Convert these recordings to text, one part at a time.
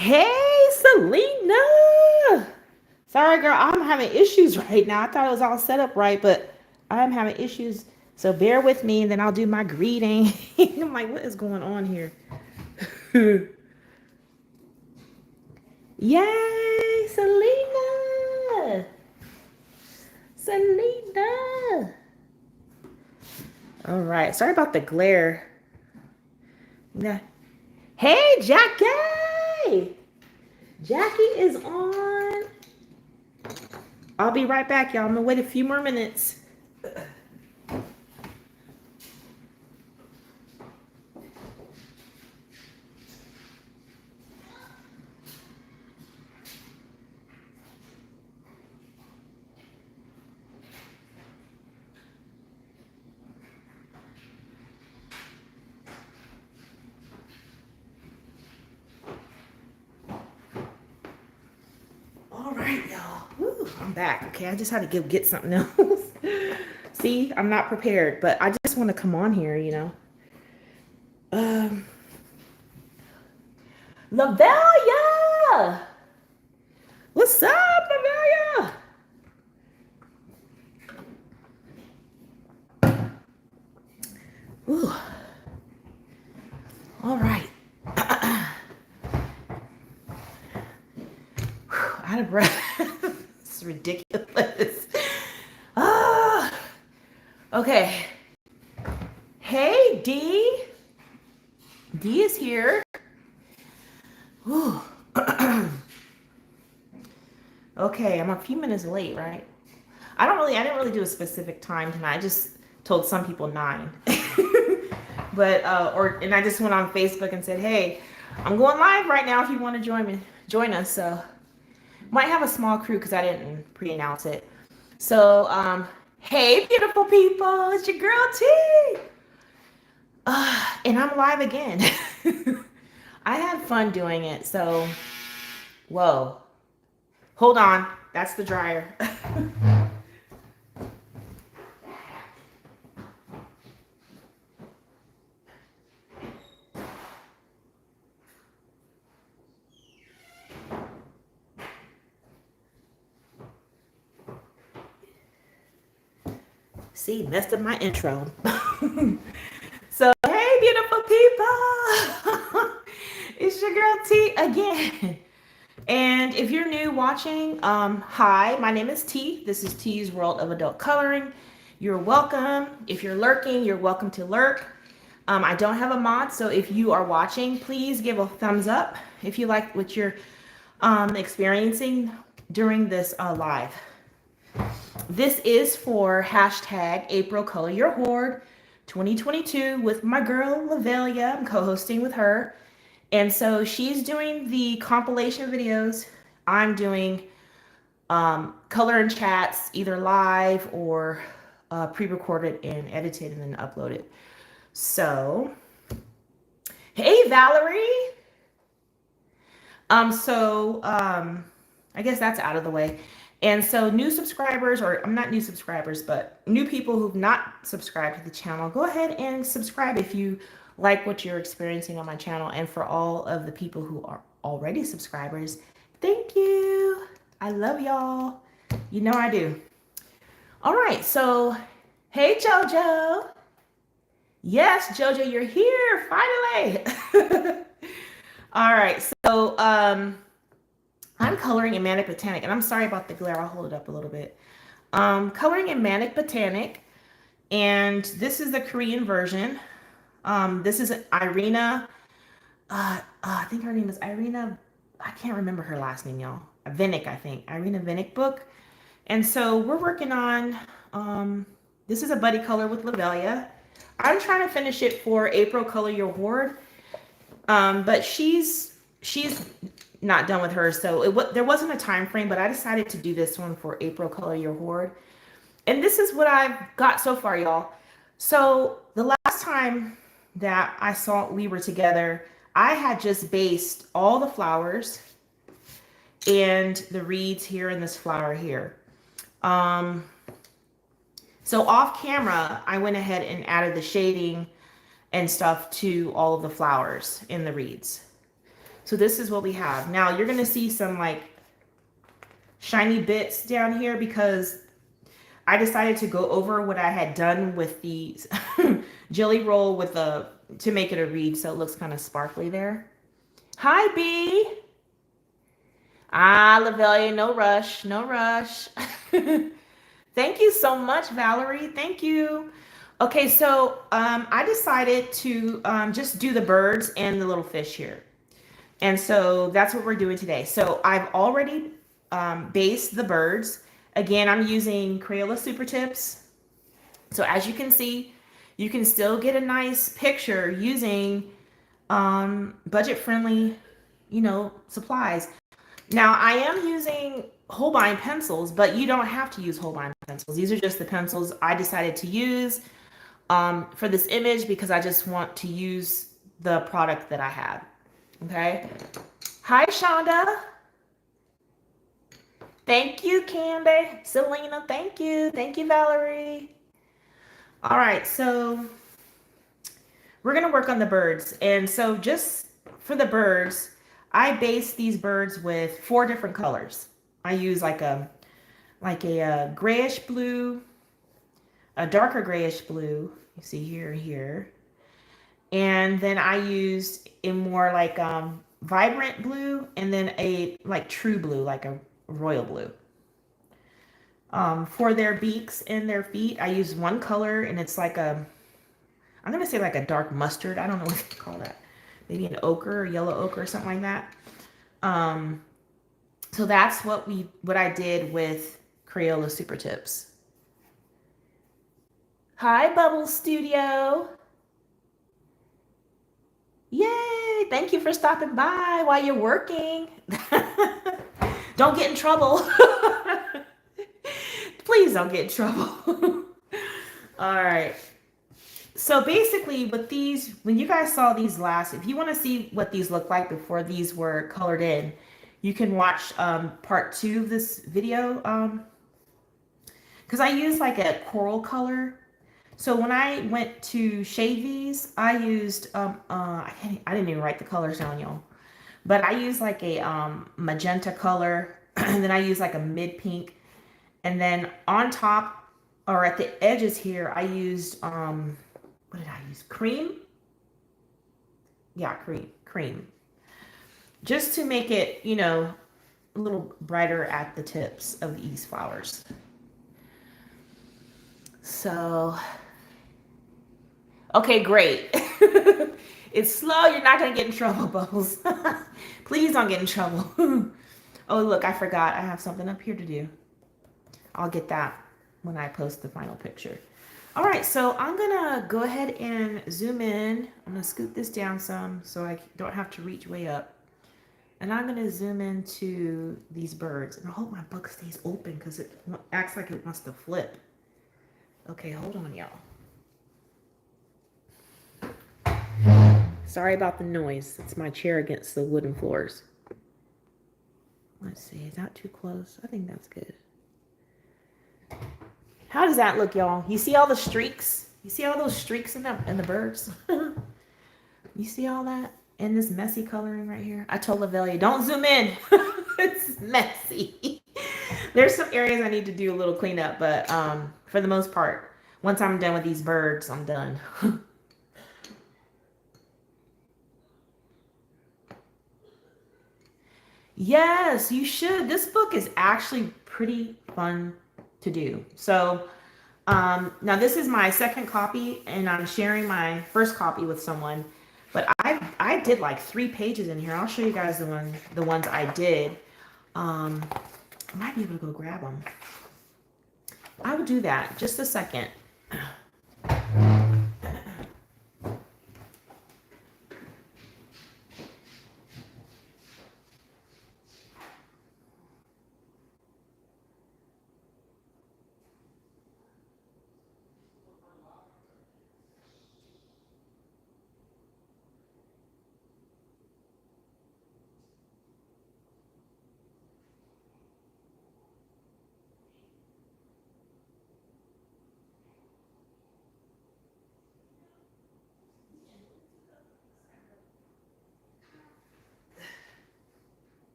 Hey, Selena. Sorry, girl. I'm having issues right now. I thought it was all set up right, but I'm having issues. So bear with me, and then I'll do my greeting. I'm like, what is going on here? Yay, Selena. Selena. All right. Sorry about the glare. Yeah. Hey, Jackie. Jackie is on. I'll be right back, y'all. I'm gonna wait a few more minutes. All right, y'all. Woo, I'm back. Okay, I just had to get something else. See, I'm not prepared, but I just want to come on here, you know. Um, Lavelia, what's up, Lavelia? Ooh. All right. Out of breath. It's ridiculous. Ah. Okay. Hey, D. D is here. Ooh. Okay, I'm a few minutes late, right? I didn't really do a specific time tonight. I just told some people 9. But and I just went on Facebook and said, "Hey, I'm going live right now if you want to join us." So, might have a small crew cuz I didn't pre-announce it. So, hey beautiful people, it's your girl T. And I'm live again. I had fun doing it. So, whoa. Hold on. That's the dryer. See, messed up my intro. So, hey, beautiful people. It's your girl T again. And if you're new watching, hi, my name is T. This is T's World of Adult Coloring. You're welcome. If you're lurking, you're welcome to lurk. I don't have a mod, so if you are watching, please give a thumbs up if you like what you're experiencing during this live. This is for hashtag April Color Your Hoard 2022 with my girl Lavelia. I'm co-hosting with her. And so she's doing the compilation videos. I'm doing color and chats, either live or pre-recorded and edited and then uploaded. So, hey Valerie. I guess that's out of the way. And so new subscribers, or I'm not new subscribers, but new people who've not subscribed to the channel, go ahead and subscribe if you like what you're experiencing on my channel. And for all of the people who are already subscribers, thank you. I love y'all. You know I do. All right, so hey Jojo. Yes, Jojo, you're here finally. All right, so I'm coloring in Manic Botanic, and I'm sorry about the glare. I'll hold it up a little bit. Coloring in Manic Botanic, and this is the Korean version. This is Irina. I think her name is Irina. I can't remember her last name, y'all. Vinick, I think. Irina Vinick book. And so we're working on, this is a buddy color with Lavelia. I'm trying to finish it for April Color Your Hoard. But she's not done with hers, so there wasn't a time frame, but I decided to do this one for April Color Your Hoard. And this is what I've got so far, y'all. So the last time that I saw we were together, I had just based all the flowers and the reeds here and this flower here. So off camera, I went ahead and added the shading and stuff to all of the flowers in the reeds. So this is what we have. Now you're gonna see some like shiny bits down here because I decided to go over what I had done with the jelly roll with the to make it a reed, so it looks kind of sparkly there. Hi, B. Ah, Lavelia, no rush, no rush. Thank you so much, Valerie. Thank you. Okay, so I decided to just do the birds and the little fish here. And so that's what we're doing today. So I've already based the birds. Again, I'm using Crayola Super Tips. So as you can see, you can still get a nice picture using budget-friendly, supplies. Now I am using Holbein pencils, but you don't have to use Holbein pencils. These are just the pencils I decided to use for this image because I just want to use the product that I have. Okay. Hi, Shonda. Thank you, Candy. Selena, thank you. Thank you, Valerie. All right, so we're going to work on the birds. And so just for the birds, I base these birds with 4 different colors. I use like a grayish blue, a darker grayish blue. You see here. And then I used a more like vibrant blue, and then a like true blue, like a royal blue. For their beaks and their feet, I use one color, and it's like I'm gonna say like a dark mustard. I don't know what to call that. Maybe an ochre or yellow ochre or something like that. So that's what I did with Crayola Super Tips. Hi, Bubble Studio. Yay! Thank you for stopping by while you're working. Don't get in trouble. Please don't get in trouble. All right. So basically with these, when you guys saw these last, if you want to see what these look like before these were colored in, you can watch part 2 of this video. Because I use like a coral color. So when I went to shade these, I used, I didn't even write the colors down, y'all. But I used like a magenta color, and then I used like a mid pink. And then on top, or at the edges here, I used, what did I use? Cream? Yeah, cream. Just to make it, a little brighter at the tips of these flowers. So, okay, great. It's slow. You're not going to get in trouble, Bubbles. Please don't get in trouble. Oh, look, I forgot. I have something up here to do. I'll get that when I post the final picture. All right, so I'm going to go ahead and zoom in. I'm going to scoot this down some so I don't have to reach way up. And I'm going to zoom into these birds. And I hope my book stays open because it acts like it wants to flip. Okay, hold on, y'all. Sorry about the noise. It's my chair against the wooden floors. Let's see. Is that too close? I think that's good. How does that look, y'all? You see all the streaks? You see all those streaks in the birds? You see all that? And this messy coloring right here? I told Lavelia, don't zoom in. It's messy. There's some areas I need to do a little cleanup, but for the most part, once I'm done with these birds, I'm done. Yes, you should. This book is actually pretty fun to do. So now this is my second copy, and I'm sharing my first copy with someone. But I did like 3 pages in here. I'll show you guys the ones I did. I might be able to go grab them. I will do that. Just a second.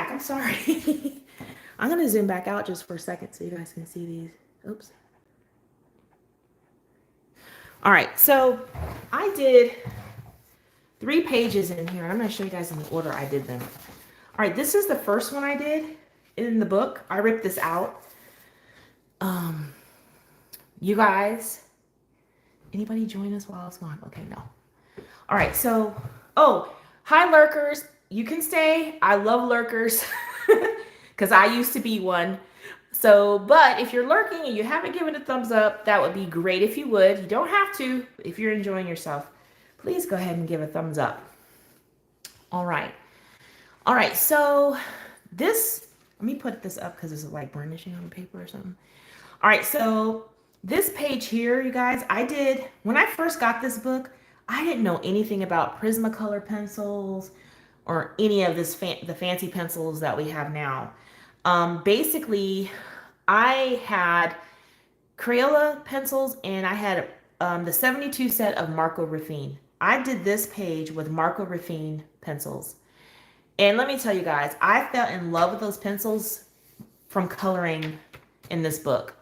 back. I'm sorry. I'm going to zoom back out just for a second so you guys can see these. Oops. All right, so I did 3 pages in here. I'm going to show you guys in the order I did them. All right, this is the first one I did in the book. I ripped this out. You guys, anybody join us while I was gone? Okay, no. All right, so, oh, hi lurkers. You can stay. I love lurkers because I used to be one. So, but if you're lurking and you haven't given a thumbs up, that would be great if you would. You don't have to. If you're enjoying yourself, please go ahead and give a thumbs up. All right. All right, so this, let me put this up because it's like burnishing on the paper or something. All right, so this page here, you guys, I did, when I first got this book, I didn't know anything about Prismacolor pencils or any of this the fancy pencils that we have now. Basically, I had Crayola pencils and I had the 72 set of Marco Raffine. I did this page with Marco Raffine pencils. And let me tell you guys, I fell in love with those pencils from coloring in this book.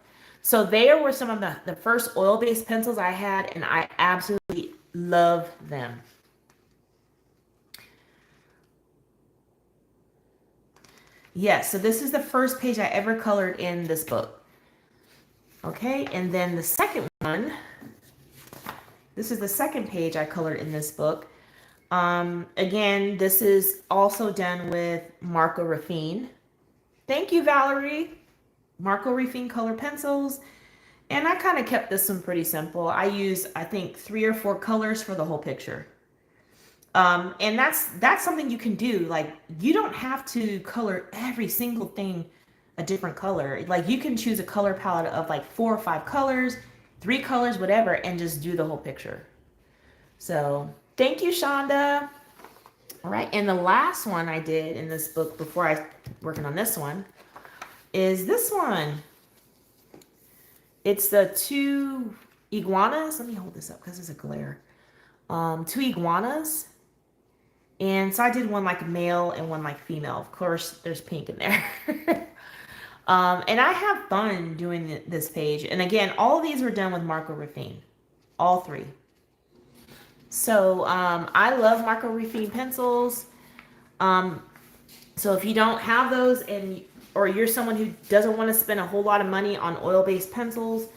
So they were some of the first oil-based pencils I had, and I absolutely love them. Yes, so this is the first page I ever colored in this book. Okay, and then the second one, this is the second page I colored in this book. Again, this is also done with Marco Raffine. Thank you, Valerie. Marco Raffine color pencils. And I kind of kept this one pretty simple. I use, I think, 3 or 4 colors for the whole picture. And that's something you can do. Like, you don't have to color every single thing a different color. Like, you can choose a color palette of like 4 or 5 colors, 3 colors, whatever, and just do the whole picture. So thank you, Shonda. All right, and the last one I did in this book before I working on this one is this one. It's the 2 iguanas. Let me hold this up because there's a glare. 2 iguanas. And so I did one like male and one like female. Of course, there's pink in there. And I have fun doing this page. And again, all of these were done with Marco Raffine. All 3. So I love Marco Raffine pencils. So if you don't have those or you're someone who doesn't want to spend a whole lot of money on oil-based pencils,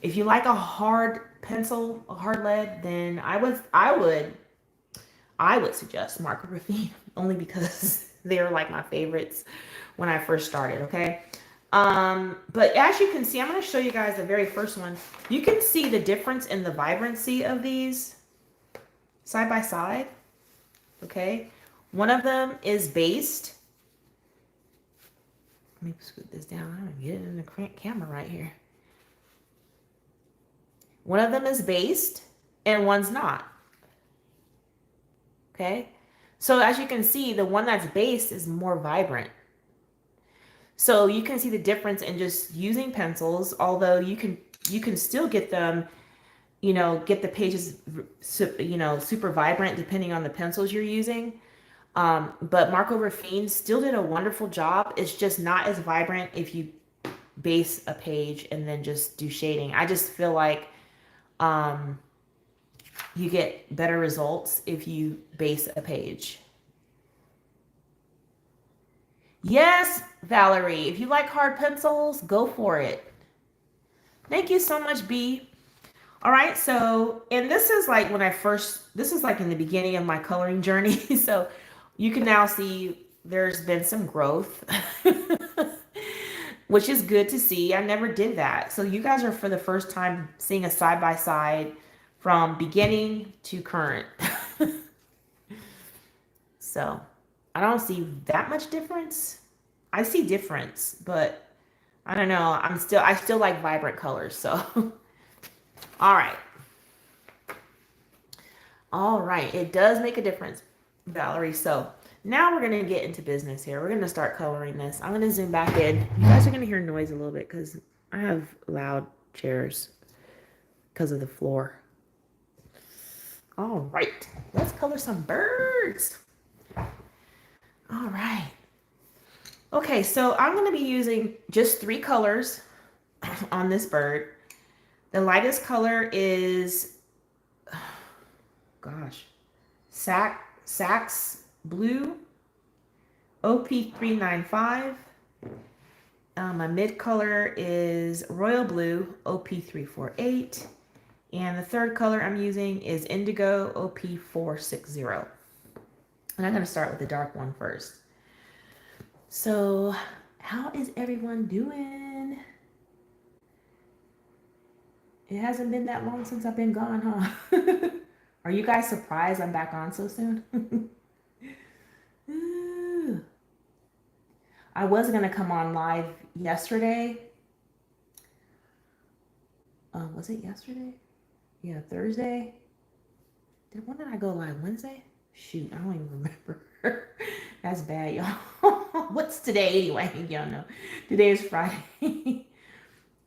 if you like a hard pencil, a hard lead, then I would suggest Marco Raffine only because they're like my favorites when I first started, okay? But as you can see, I'm going to show you guys the very first one. You can see the difference in the vibrancy of these side by side, okay? One of them is based. Let me scoot this down. I'm going to get it in the camera right here. One of them is based and one's not. Okay, so as you can see, the one that's based is more vibrant. So you can see the difference in just using pencils, although you can still get them, get the pages, super vibrant depending on the pencils you're using. But Marco Raffine still did a wonderful job. It's just not as vibrant if you base a page and then just do shading. I just feel like you get better results if you base a page. Yes, Valerie, if you like hard pencils, go for it. Thank you so much, B. All right, so, and this is like this is like in the beginning of my coloring journey. So you can now see there's been some growth, which is good to see. I never did that. So you guys are for the first time seeing a side-by-side from beginning to current. So I don't see that much difference. I see difference, but I don't know. I still like vibrant colors. So, all right. All right. It does make a difference, Valerie. So now we're going to get into business here. We're going to start coloring this. I'm going to zoom back in. You guys are going to hear noise a little bit because I have loud chairs because of the floor. All right, let's color some birds. All right. Okay, so I'm going to be using just 3 colors on this bird. The lightest color is, gosh, Sax Blue OP395. My mid color is Royal Blue OP348. And the third color I'm using is Indigo OP460. And I'm going to start with the dark one first. So, how is everyone doing? It hasn't been that long since I've been gone, huh? Are you guys surprised I'm back on so soon? I was going to come on live yesterday. Was it yesterday? Yeah, Thursday. When did I go live? Wednesday? Shoot, I don't even remember. That's bad, y'all. What's today anyway? Y'all know. Today is Friday.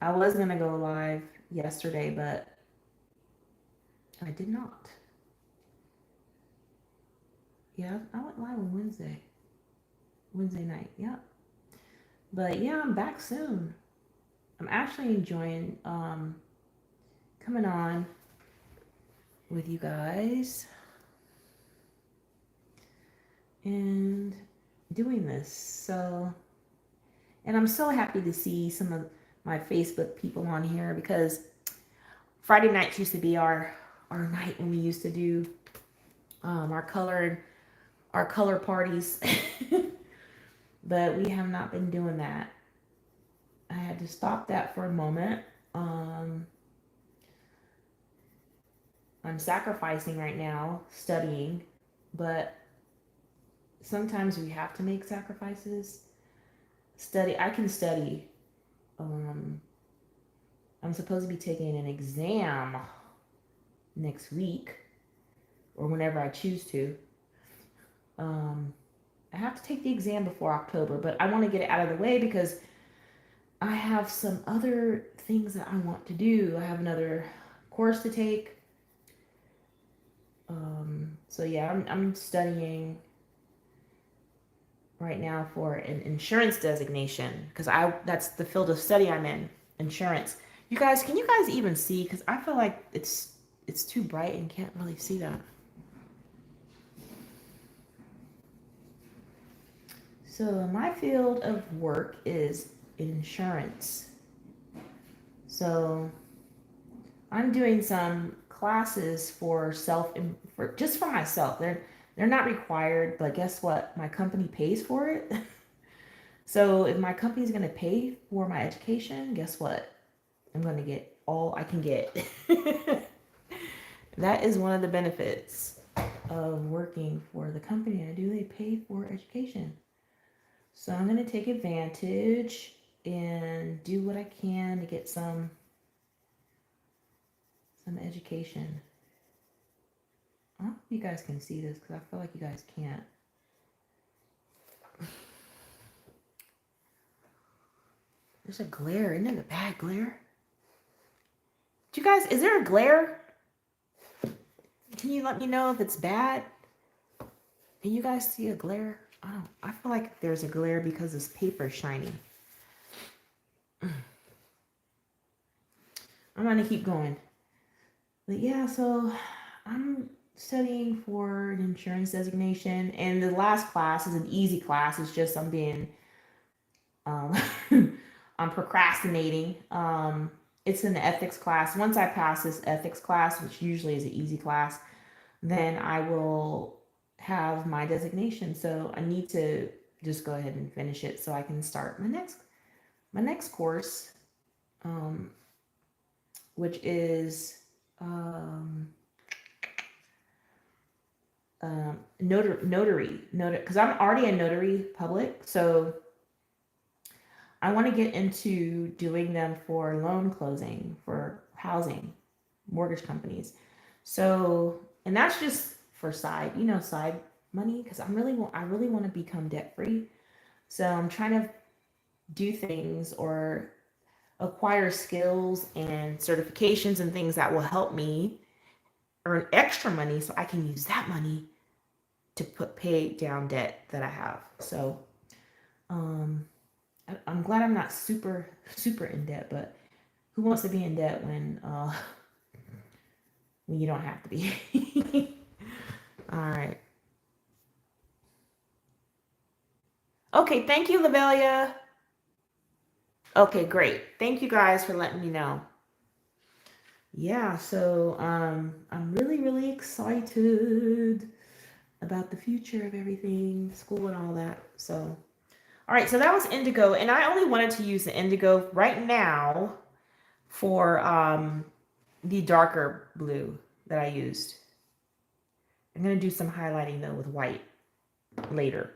I was going to go live yesterday, but I did not. Yeah, I went live on Wednesday night. Yeah. But yeah, I'm back soon. I'm actually enjoying coming on with you guys and doing this. So, and I'm so happy to see some of my Facebook people on here, because Friday nights used to be our night when we used to do our color parties. But we have not been doing that. I had to stop that for a moment. I'm sacrificing right now, studying, but sometimes we have to make sacrifices. I can study. I'm supposed to be taking an exam next week, or whenever I choose to. I have to take the exam before October, but I want to get it out of the way because I have some other things that I want to do. I have another course to take. So yeah, I'm studying right now for an insurance designation, because that's the field of study I'm in, insurance. You guys, can you guys even see? Because I feel like it's too bright and can't really see that. So my field of work is insurance. So I'm doing some classes for just for myself. They're not required, but guess what? My company pays for it. So if my company's going to pay for my education, guess what? I'm going to get all I can get. That is one of the benefits of working for the company I do. They pay for education. So I'm going to take advantage and do what I can to get some education. I don't know if you guys can see this, because I feel like you guys can't. There's a glare. Isn't it a bad glare? You guys, is there a glare? Can you let me know if it's bad? Can you guys see a glare? I feel like there's a glare because this paper is shiny. I'm going to keep going. But yeah, so I'm studying for an insurance designation, and the last class is an easy class. It's just I'm procrastinating. It's an ethics class. Once I pass this ethics class, which usually is an easy class, then I will have my designation. So I need to just go ahead and finish it so I can start my next course, which is notary, because I'm already a notary public. So I want to get into doing them for loan closing, for housing, mortgage companies. So, and that's just for side money, because I really want to become debt free. So I'm trying to do things or acquire skills and certifications and things that will help me earn extra money, so I can use that money to pay down debt that I have. So I'm glad I'm not super in debt, but who wants to be in debt when you don't have to be? All right. Okay, thank you, Lavelia. Okay, great. Thank you guys for letting me know. Yeah, so I'm really excited about the future of everything, school and all that. So, all right, so that was Indigo, and I only wanted to use the Indigo right now for the darker blue that I used. I'm going to do some highlighting though with white later.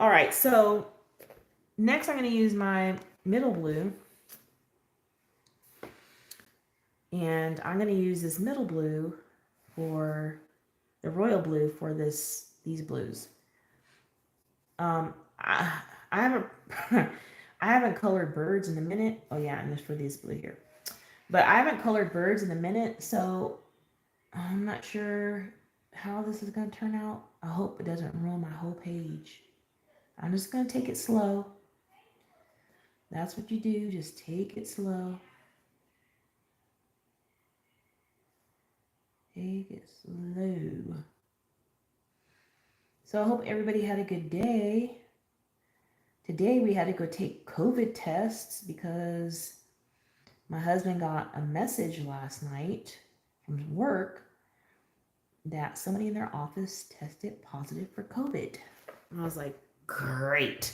All right, so next I'm going to use my middle blue. And I'm going to use this middle blue for the royal blue for these blues. I haven't I haven't colored birds in a minute. Oh yeah, and this for this blue here. But I haven't colored birds in a minute, so I'm not sure how this is going to turn out. I hope it doesn't ruin my whole page. I'm just going to take it slow. That's what you do. Just take it slow. Take it slow. So I hope everybody had a good day. Today we had to go take COVID tests because my husband got a message last night from work that somebody in their office tested positive for COVID. And I was like, great.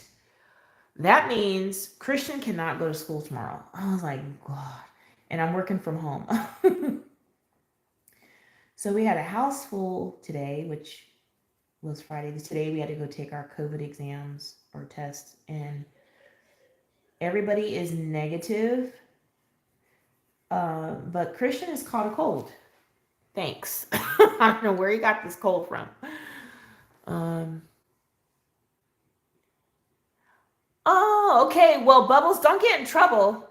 That means Christian cannot go to school tomorrow. I was like, God. And I'm working from home. So we had a house full today, which was Friday. Today we had to go take our COVID exams or tests, and everybody is negative. But Christian has caught a cold. Thanks. I don't know where he got this cold from. Oh, okay. Well, Bubbles, don't get in trouble.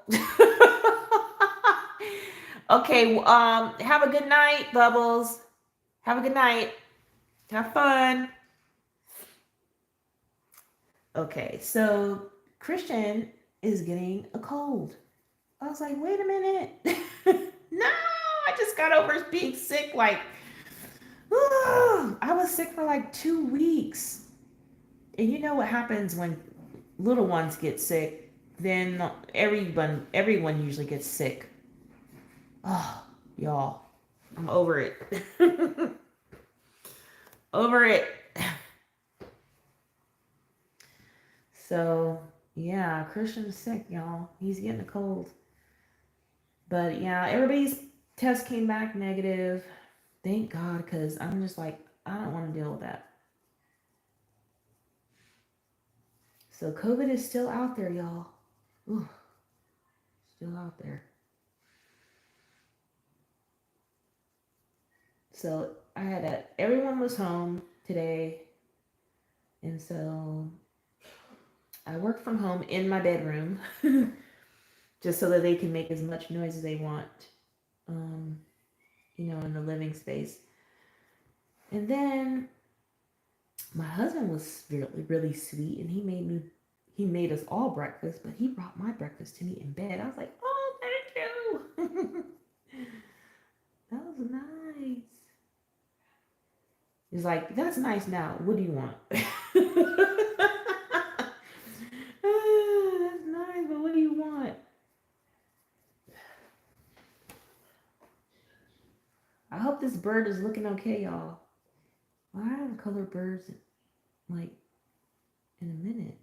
Okay. Have a good night, Bubbles. Have a good night. Have fun. Okay, so Christian is getting a cold. I was like, wait a minute. No, I just got over being sick. Like, I was sick for like 2 weeks. And you know what happens when little ones get sick? Then everyone usually gets sick. Oh, y'all, I'm over it. Over it. So, yeah, Christian's sick, y'all. He's getting a cold. But yeah, everybody's test came back negative. Thank God, because I'm just like, I don't want to deal with that. So COVID is still out there, y'all. Ooh, still out there. So everyone was home today. And so I work from home in my bedroom just so that they can make as much noise as they want, in the living space. And then my husband was really sweet, and he made us all breakfast, but he brought my breakfast to me in bed. I was like, oh, thank you. That was nice. He's like, that's nice now. What do you want? That's nice, but what do you want? I hope this bird is looking okay, y'all. Well, I haven't colored birds like in a minute.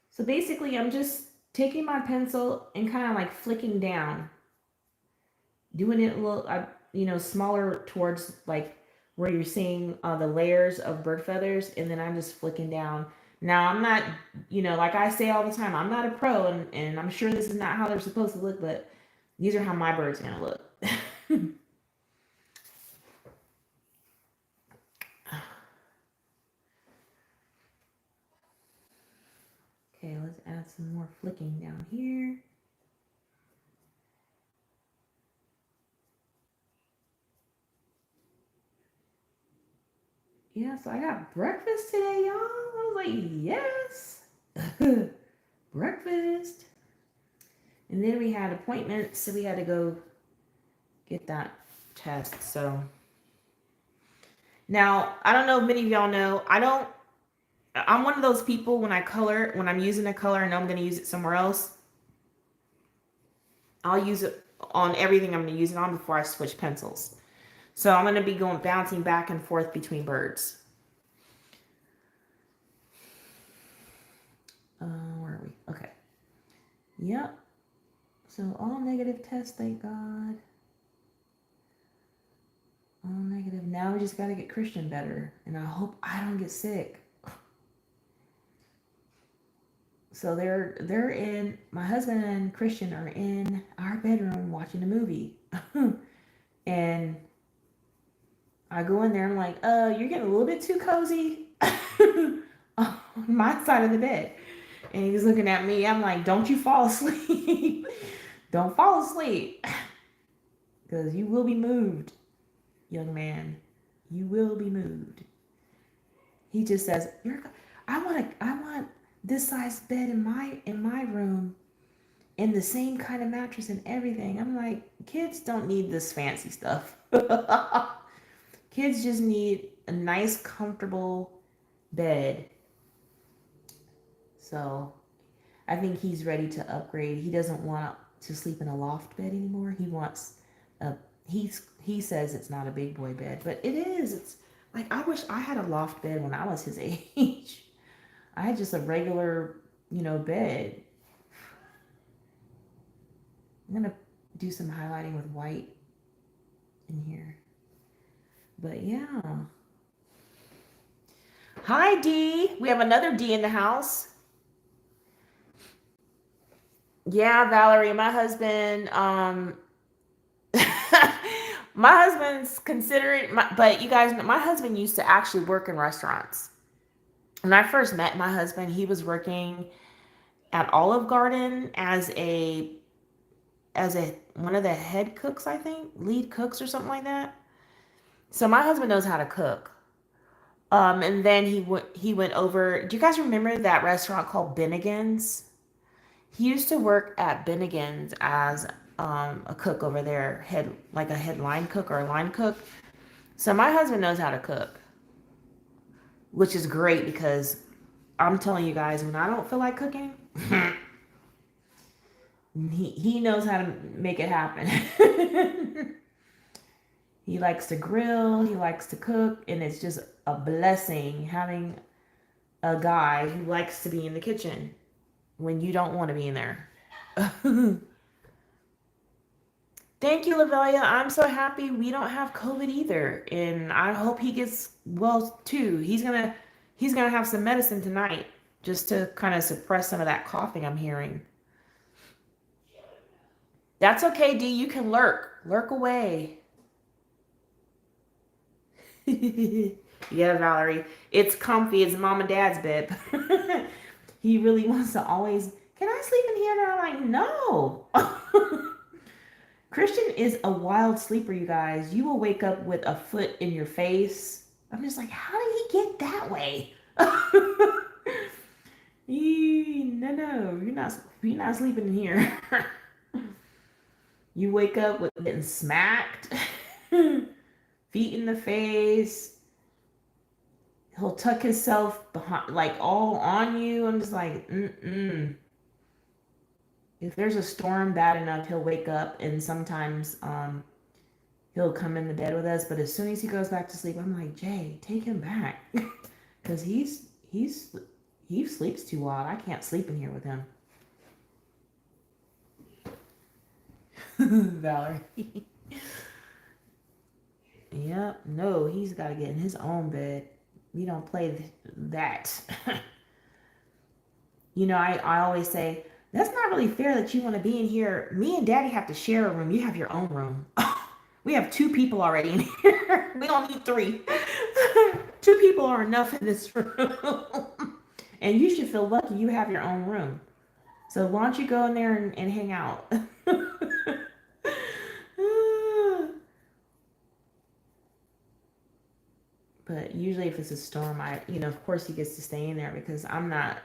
So basically, I'm just taking my pencil and kind of like flicking down, doing it a little, smaller towards like where you're seeing the layers of bird feathers, and then I'm just flicking down. Now, I'm not, like I say all the time, I'm not a pro, and I'm sure this is not how they're supposed to look, but these are how my bird's gonna look. Okay, let's add some more flicking down here. Yeah, so I got breakfast today, y'all. I was like, yes. Breakfast. And then we had appointments, so we had to go get that test. So now I don't know if many of y'all know, I'm one of those people when I color, when I'm using a color and know I'm going to use it somewhere else, I'll use it on everything I'm going to use it on before I switch pencils. So I'm going to be going bouncing back and forth between birds. Where are we? Okay. Yep. So all negative tests, thank God. All negative. Now we just got to get Christian better. And I hope I don't get sick. So they're in, my husband and Christian are in our bedroom watching a movie. And I go in there, I'm like, you're getting a little bit too cozy on my side of the bed. And he's looking at me. I'm like, don't you fall asleep. Don't fall asleep. Because you will be moved, young man. You will be moved. He just says, I want this size bed in my room and the same kind of mattress and everything. I'm like, kids don't need this fancy stuff. Kids just need a nice, comfortable bed. So I think he's ready to upgrade. He doesn't want to sleep in a loft bed anymore. He wants a he says it's not a big boy bed, but it is. It's like, I wish I had a loft bed when I was his age. I had just a regular, bed. I'm gonna do some highlighting with white in here. But yeah. Hi, D. We have another D in the house. Yeah, Valerie, my husband, my husband's considerate, but you guys know, my husband used to actually work in restaurants. When I first met my husband, he was working at Olive Garden as one of the head cooks, I think, lead cooks or something like that. So my husband knows how to cook. And then he went over. Do you guys remember that restaurant called Bennigan's? He used to work at Bennigan's as a cook over there, like a head line cook or a line cook. So my husband knows how to cook, which is great because I'm telling you guys, when I don't feel like cooking, he knows how to make it happen. He likes to grill, he likes to cook, and it's just a blessing having a guy who likes to be in the kitchen when you don't want to be in there. Thank you, Lavelia. I'm so happy we don't have COVID either, and I hope he gets well too. He's gonna have some medicine tonight just to kind of suppress some of that coughing I'm hearing. That's okay, D. You can lurk away. Yeah, Valerie, it's comfy. It's mom and dad's bed. He really wants to always, can I sleep in here? And I'm like, no. Christian is a wild sleeper, you guys. You will wake up with a foot in your face. I'm just like, how did he get that way? No, you're not sleeping in here. You wake up with getting smacked, feet in the face. He'll tuck himself behind, like all on you. I'm just like, If there's a storm bad enough, he'll wake up, and sometimes he'll come in the bed with us. But as soon as he goes back to sleep, I'm like, Jay, take him back, because he sleeps too wild. I can't sleep in here with him. Valerie. Yep. No, he's got to get in his own bed. We don't play that. I always say, that's not really fair that you want to be in here. Me and Daddy have to share a room. You have your own room. We have 2 people already in here. We don't need 3. 2 people are enough in this room. And you should feel lucky you have your own room. So why don't you go in there and hang out? But usually if it's a storm, of course he gets to stay in there because I'm not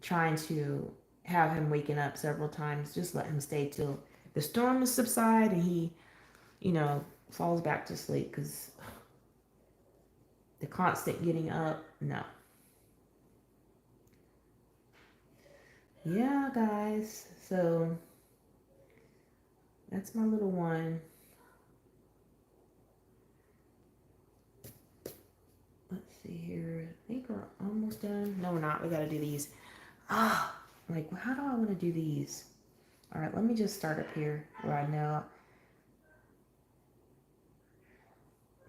trying to have him waking up several times. Just let him stay till the storm subside and he, falls back to sleep because the constant getting up, no. Yeah, guys. So that's my little one. Let's see here. I think we're almost done. No, we're not. We got to do these. Like, how do I want to do these? All right, let me just start up here where I know.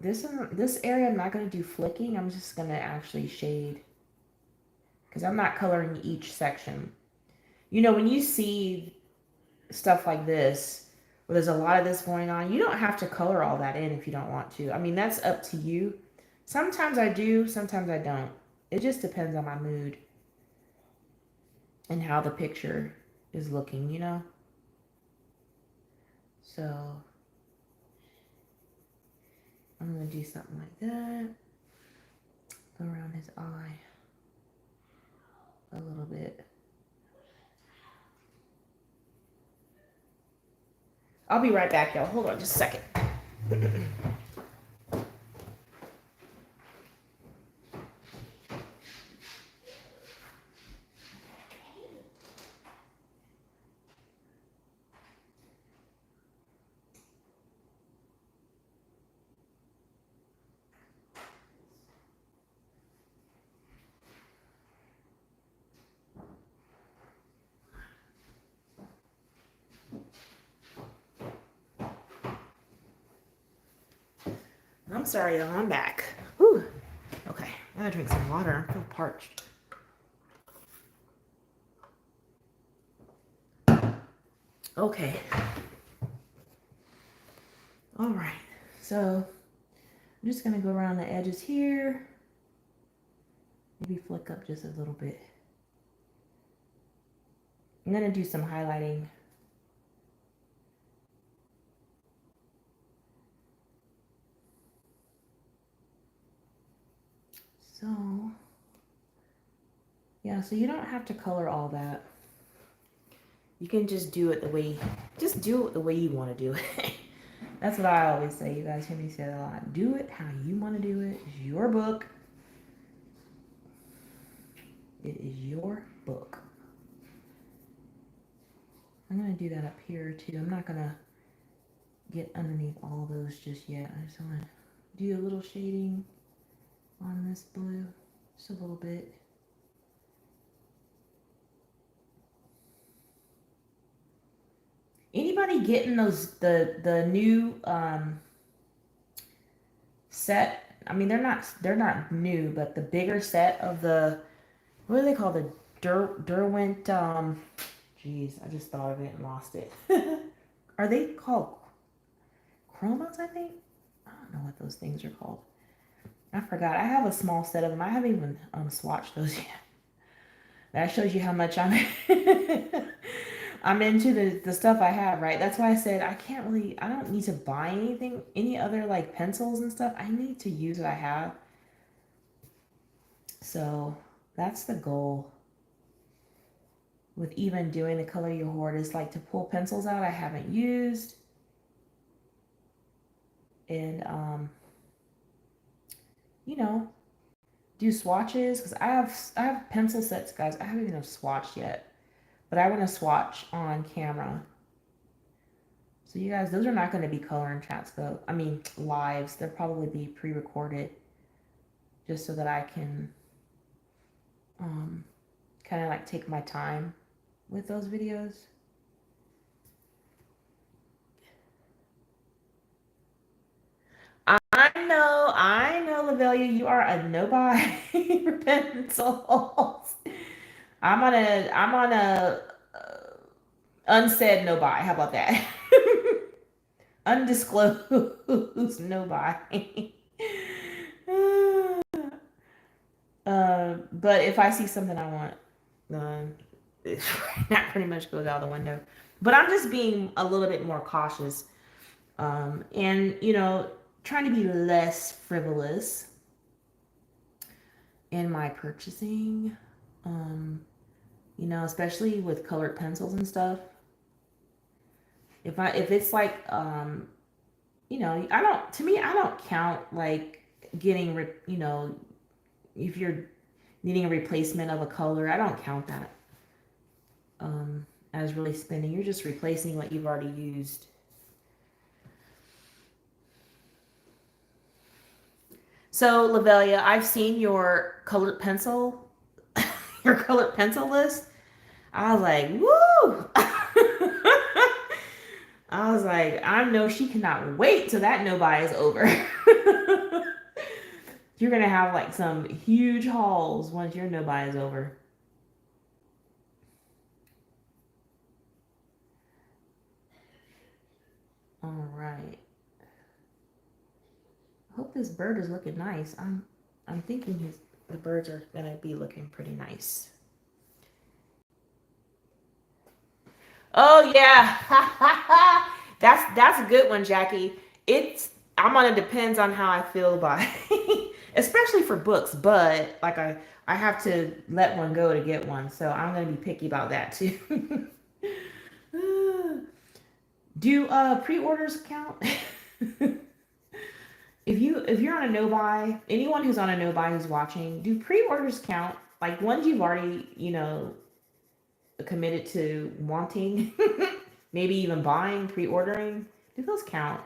This area, I'm not going to do flicking. I'm just going to actually shade because I'm not coloring each section. When you see stuff like this, where there's a lot of this going on, you don't have to color all that in if you don't want to. I mean, that's up to you. Sometimes I do, sometimes I don't. It just depends on my mood and how the picture is looking, So I'm going to do something like that. Go around his eye a little bit. I'll be right back, y'all. Hold on just a second. I'm sorry, y'all. I'm back. Whew. Okay, I gotta drink some water. I feel parched. Okay. All right. So I'm just gonna go around the edges here. Maybe flick up just a little bit. I'm gonna do some highlighting. So, yeah, so you don't have to color all that. You can just do it the way you want to do it. That's what I always say. You guys hear me say that a lot. Do it how you want to do it. It's your book. It is your book. I'm going to do that up here too. I'm not going to get underneath all those just yet. I just want to do a little shading on this blue. Just a little bit. Anybody getting the new set? I mean, they're not new, but the bigger set of the, what do they call, the Derwent? Geez, I just thought of it and lost it. Are they called chromas? I think. I don't know what those things are called. I forgot. I have a small set of them. I haven't even swatched those yet. That shows you how much I'm I'm into the stuff I have, right? That's why I said I don't need to buy anything, any other like pencils and stuff. I need to use what I have. So that's the goal with even doing the color your hoard, is like to pull pencils out I haven't used. And do swatches, because I have pencil sets, guys. I haven't even swatched yet, but I want to swatch on camera. So you guys, those are not going to be color and chats though. I mean lives. They'll probably be pre-recorded, just so that I can kind of like take my time with those videos. I know, Lavelia, you are a no-buy for pencils. I'm on a unsaid no-buy. How about that? Undisclosed no-buy. But if I see something I want, that pretty much goes out the window. But I'm just being a little bit more cautious, and trying to be less frivolous. in my purchasing. You know, especially with colored pencils and stuff. If it's like you know, I don't, to me, I don't count like getting you know, if you're needing a replacement of a color, I don't count that as really spending. You're just replacing what you've already used. So, Lavelia, I've seen your colored pencil, your colored pencil list. I was like, woo! I was like, I know she cannot wait till that no buy is over. You're gonna have like some huge hauls once your no buy is over. All right. I hope this bird is looking nice. I'm thinking the birds are gonna be looking pretty nice. Oh yeah. That's a good one, Jackie. I'm on it depends on how I feel about it. Especially for books, but like I have to let one go to get one, so I'm gonna be picky about that too. Do pre-orders count? If you're on a no buy, anyone who's on a no buy who's watching, do pre-orders count? Like ones you've already, you know, committed to wanting, maybe even buying, pre-ordering, do those count?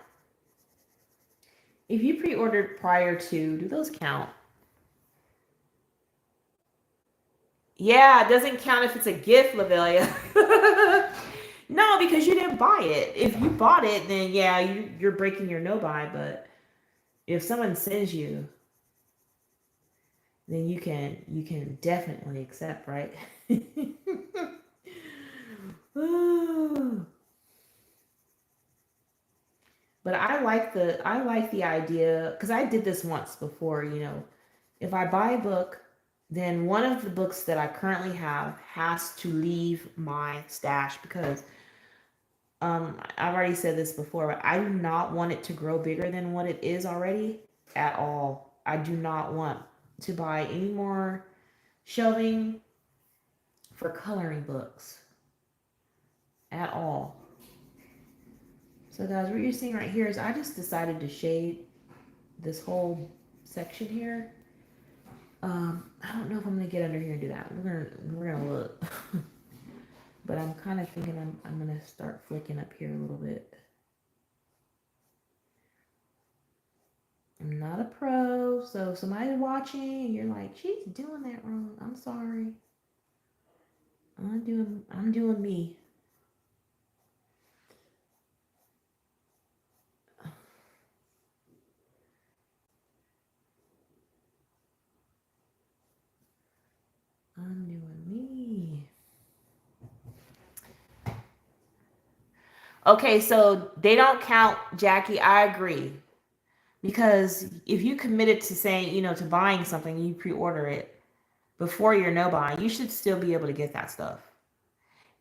If you pre-ordered prior to, do those count? Yeah, it doesn't count if it's a gift, Lavelia. No, because you didn't buy it. If you bought it, then yeah, you're breaking your no buy. But if someone sends you, then you can definitely accept, right? But I like the idea because I did this once before. You know, if I buy a book, then one of the books that I currently have has to leave my stash because I've already said this before, but I do not want it to grow bigger than what it is already at all. I do not want to buy any more shelving for coloring books at all. So guys, what you're seeing right here is I just decided to shade this whole section here. I don't know if I'm gonna get under here and do that. We're gonna look. But I'm kind of thinking I'm gonna start flicking up here a little bit. I'm not a pro, so if somebody's watching and you're like, she's doing that wrong, I'm sorry. I'm doing me. I'm doing me. Okay, so they don't count, Jackie. I agree. Because if you committed to saying, you know, to buying something, you pre-order it before your no buy, you should still be able to get that stuff.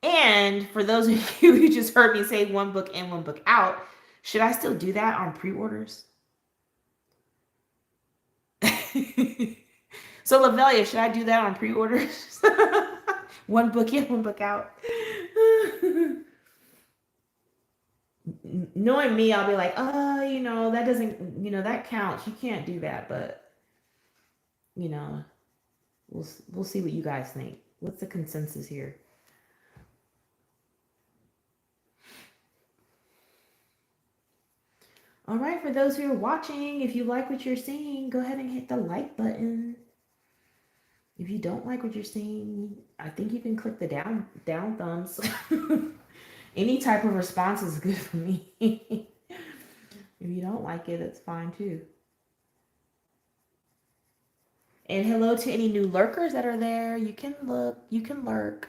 And for those of you who just heard me say one book in, one book out, should I still do that on pre-orders? So Lavelia, should I do that on pre-orders? One book in, one book out. Knowing me, I'll be like, you know, that doesn't, you know, that counts. You can't do that, but you know, we'll see what you guys think. What's the consensus here? All right, for those who are watching, if you like what you're seeing, go ahead and hit the like button. If you don't like what you're seeing, I think you can click the down thumbs. Any type of response is good for me. If you don't like it, it's fine too. And hello to any new lurkers that are there. You can look, you can lurk.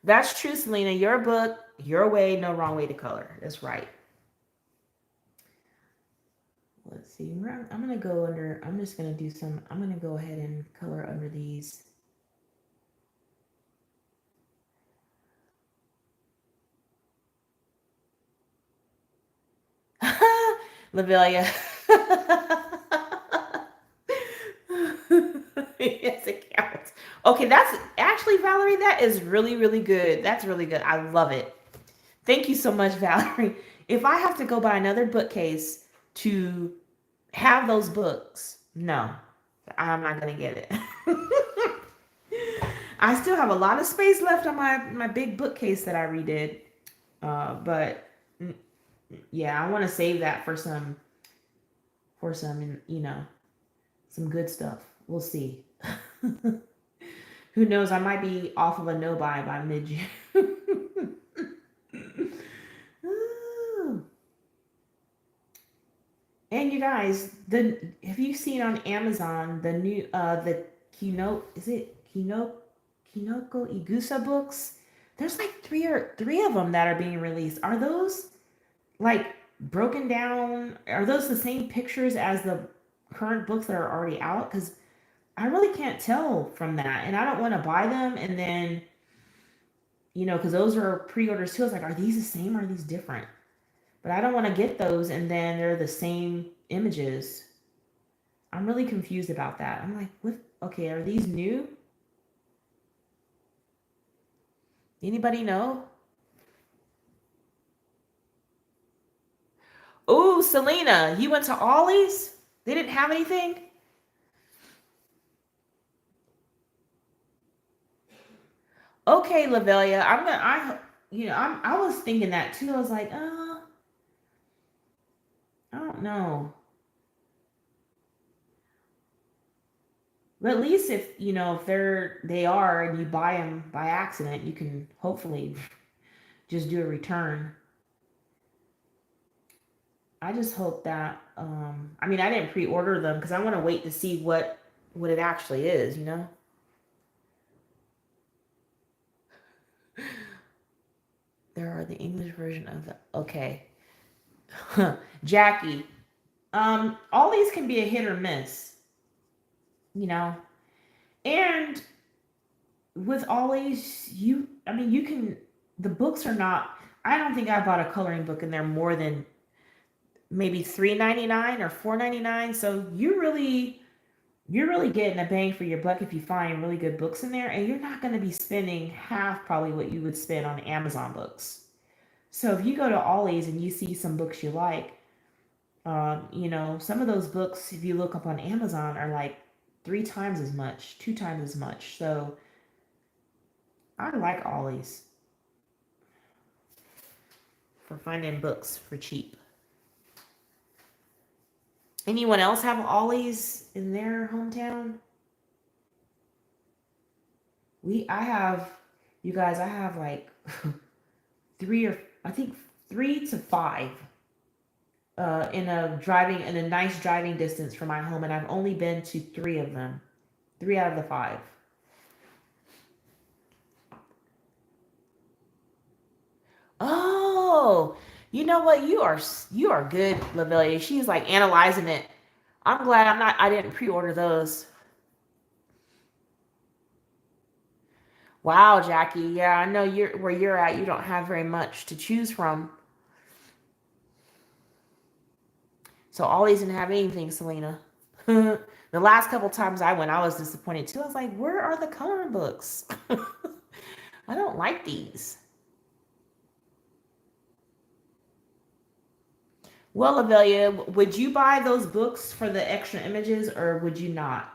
That's true, Selena. Your book, your way, no wrong way to color. That's right. Let's see. I'm going to go under, I'm just going to do some, I'm going to go ahead and color under these. Lavelia. Yes, it counts. Okay, that's actually, Valerie, that is really, really good. That's really good. I love it. Thank you so much, Valerie. If I have to go buy another bookcase to have those books, no, I'm not going to get it. I still have a lot of space left on my big bookcase that I redid. But yeah, I want to save that for some, some good stuff. We'll see. Who knows? I might be off of a no buy by mid June. And you guys, have you seen on Amazon the new the Kino is it Kino Kinoko Igusa books? There's like three of them that are being released. Are those like broken down? Are those the same pictures as the current books that are already out? Because I really can't tell from that, and I don't want to buy them and then because those are pre-orders too. I was like, are these the same? Or are these different? But I don't want to get those and then they're the same images. I'm really confused about that. I'm like, what? Okay, are these new? Anybody know? Oh, Selena, you went to Ollie's? They didn't have anything? Okay, Lavelia, I was thinking that too. I was like, I don't know. But at least if they are and you buy them by accident, you can hopefully just do a return. I just hope that I mean I didn't pre-order them because I want to wait to see what it actually is. There are the English version of the okay. Jackie. All these can be a hit or miss, you know. And with Ollie's, I mean you can the books are not I don't think I bought a coloring book and they're more than maybe $3.99 or $4.99. So you're really getting a bang for your buck if you find really good books in there, and you're not going to be spending half probably what you would spend on Amazon books. So if you go to Ollie's and you see some books you like, some of those books, if you look up on Amazon, are like 3 times as much, 2 times as much. So I like Ollie's for finding books for cheap. Anyone else have Ollie's in their hometown? I have, you guys, I have like I think 3 to 5 in a nice driving distance from my home, and I've only been to 3 of them, 3 out of the 5. Oh, you know what? You are good, Lavelia. She's like analyzing it. I'm glad I didn't pre-order those. Wow, Jackie. Yeah, I know where you're at. You don't have very much to choose from. So Ollie's didn't have anything, Selena. The last couple times I went, I was disappointed too. I was like, where are the coloring books? I don't like these. Well, Avelia, would you buy those books for the extra images or would you not?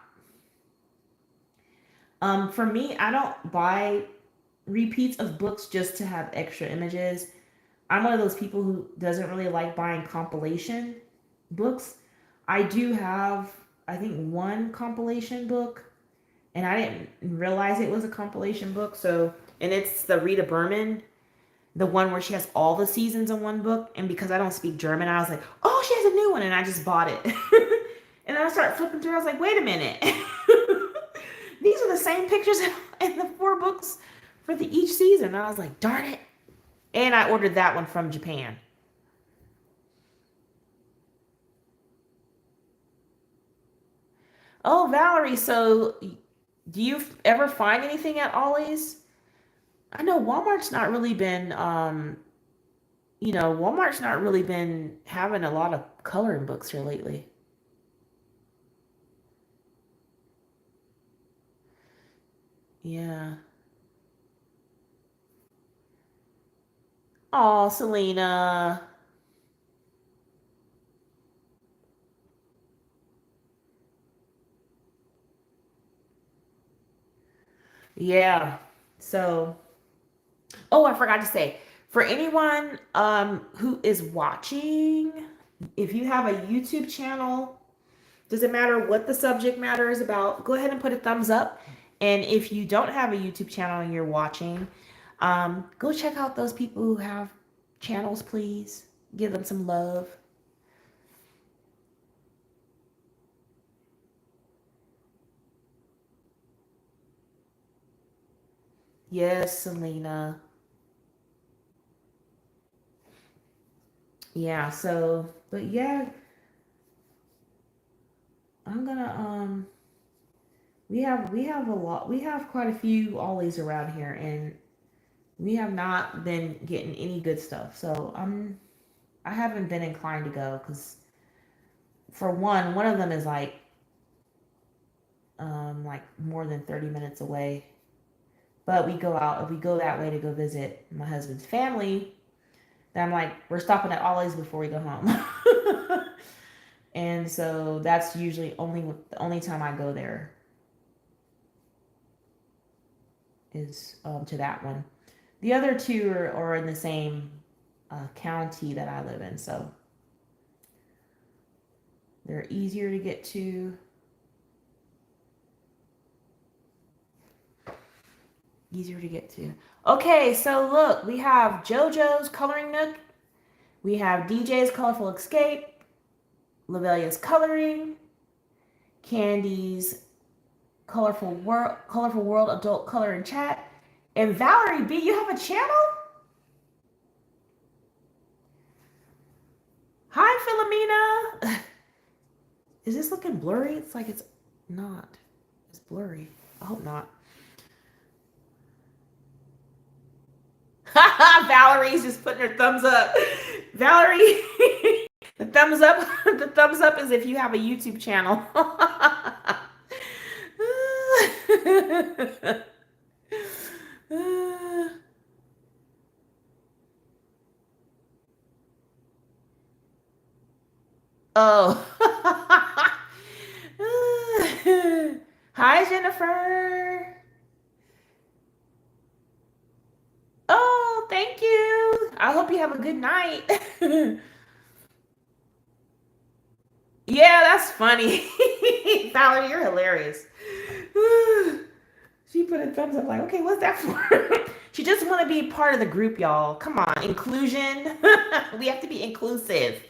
For me, I don't buy repeats of books just to have extra images. I'm one of those people who doesn't really like buying compilation books. I do have, I think, one compilation book, and I didn't realize it was a compilation book. So, and it's the Rita Berman, the one where she has all the seasons in one book. And because I don't speak German, I was like, oh, she has a new one, and I just bought it. And then I started flipping through. I was like, wait a minute, these are the same pictures in the 4 books for each season. And I was like, darn it. And I ordered that one from Japan. Oh, Valerie, so do you ever find anything at Ollie's? I know Walmart's not really been Walmart's not really been having a lot of coloring books here lately. Yeah. Oh, Selena. Yeah. So, oh, I forgot to say, for anyone who is watching, if you have a YouTube channel, doesn't matter what the subject matter is about, go ahead and put a thumbs up. And if you don't have a YouTube channel and you're watching, go check out those people who have channels, please. Give them some love. Yes, Selena. Yeah, so, but yeah, I'm gonna we have a lot, we have quite a few ollies around here, and we have not been getting any good stuff. So I haven't been inclined to go because, for one of them is like more than 30 minutes away. But we go that way to go visit my husband's family. Then I'm like, we're stopping at Ollie's before we go home. And so that's usually the only time I go there is to that one. The other two are in the same county that I live in, so they're easier to get to. Easier to get to. Okay, so look, we have JoJo's Coloring Nook, we have DJ's Colorful Escape, Lavelia's Coloring, Candy's Colorful World Adult Color and Chat, and Valerie B. You have a channel? Hi, Philomena. Is this looking blurry? It's like it's not. It's blurry. I hope not. Valerie's just putting her thumbs up. Valerie, the thumbs up. The thumbs up is if you have a YouTube channel. Oh. Hi, Jennifer. Oh, thank you. I hope you have a good night. Yeah, that's funny. Valerie, you're hilarious. She put a thumbs up like, okay, what's that for? She just want to be part of the group, y'all. Come on, inclusion. We have to be inclusive.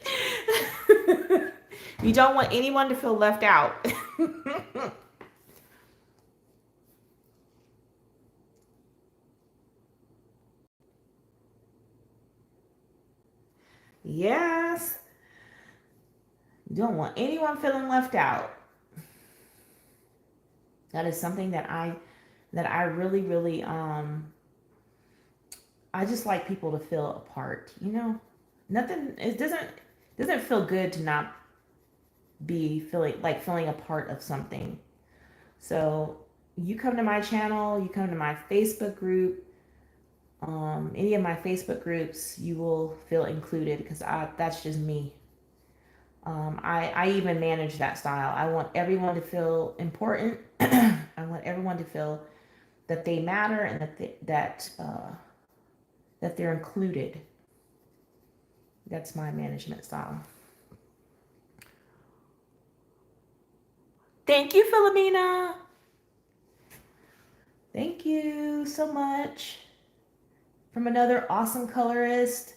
We don't want anyone to feel left out. Yes. You don't want anyone feeling left out. That is something that I really, really I just like people to feel a part. Nothing it doesn't feel good to not be feeling a part of something. So you come to my channel, you come to my Facebook group, any of my Facebook groups, you will feel included because that's just me. I even manage that style. I want everyone to feel important. I want everyone to feel that they matter and that they're included. That's my management style. Thank you, Philomena. Thank you so much. From another awesome colorist.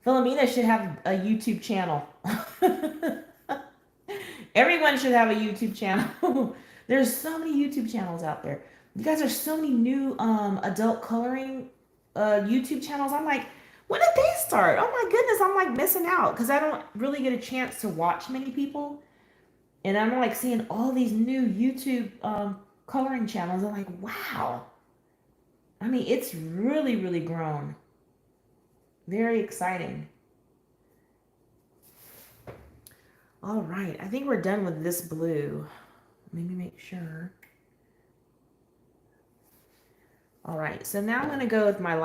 Philomena should have a YouTube channel. Everyone should have a YouTube channel. There's so many YouTube channels out there. You guys are so many new adult coloring YouTube channels. I'm like, when did they start? Oh my goodness, I'm like missing out because I don't really get a chance to watch many people. And I'm like seeing all these new YouTube coloring channels. I'm like, wow. I mean, it's really, really grown. Very exciting. All right, I think we're done with this blue. Let me make sure. All right, so now I'm going to go with my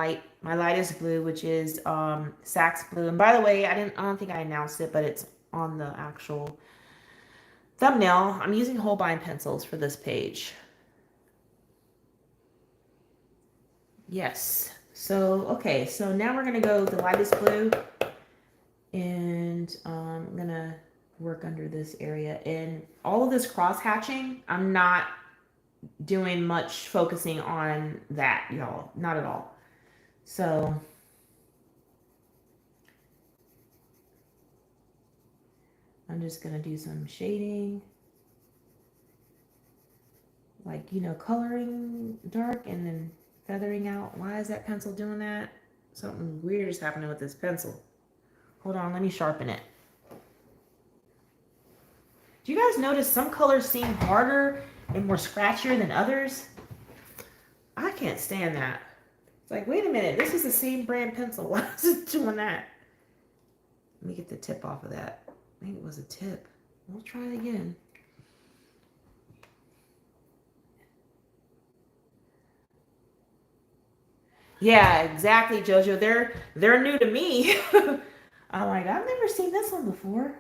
lightest blue, which is Sax blue. And by the way, I don't think I announced it, but it's on the actual thumbnail. I'm using Holbein pencils for this page. Yes. So, okay, so now we're going to go with the lightest blue, and I'm going to work under this area. And all of this cross hatching, I'm not doing much focusing on that, y'all. Not at all. So I'm just going to do some shading. Like, you know, coloring dark and then feathering out. Why is that pencil doing that? Something weird is happening with this pencil. Hold on, let me sharpen it. Do you guys notice some colors seem harder and more scratchier than others? I can't stand that. It's like, wait a minute, this is the same brand pencil. Why is it doing that? Let me get the tip off of that. I think it was a tip. We'll try it again. Yeah, exactly, Jojo. They're new to me. I'm like, I've never seen this one before.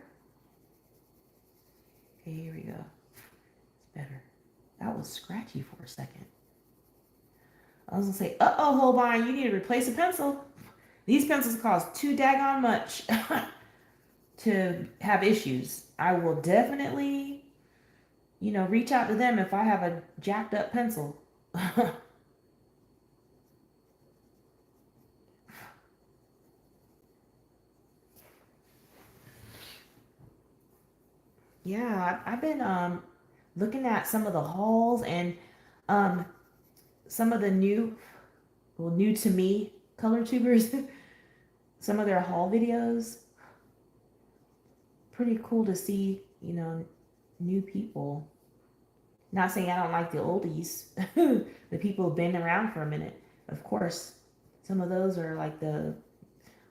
Okay, here we go. It's better. That was scratchy for a second. I was gonna say, uh-oh, Holbein, you need to replace a pencil. These pencils cost too daggone much to have issues. I will definitely, you know, reach out to them if I have a jacked up pencil. Yeah, I've been looking at some of the hauls and um some of the new to me color tubers, some of their haul videos. Pretty cool to see, you know, new people. Not saying I don't like the oldies, the people who've been around for a minute. Of course, some of those are like the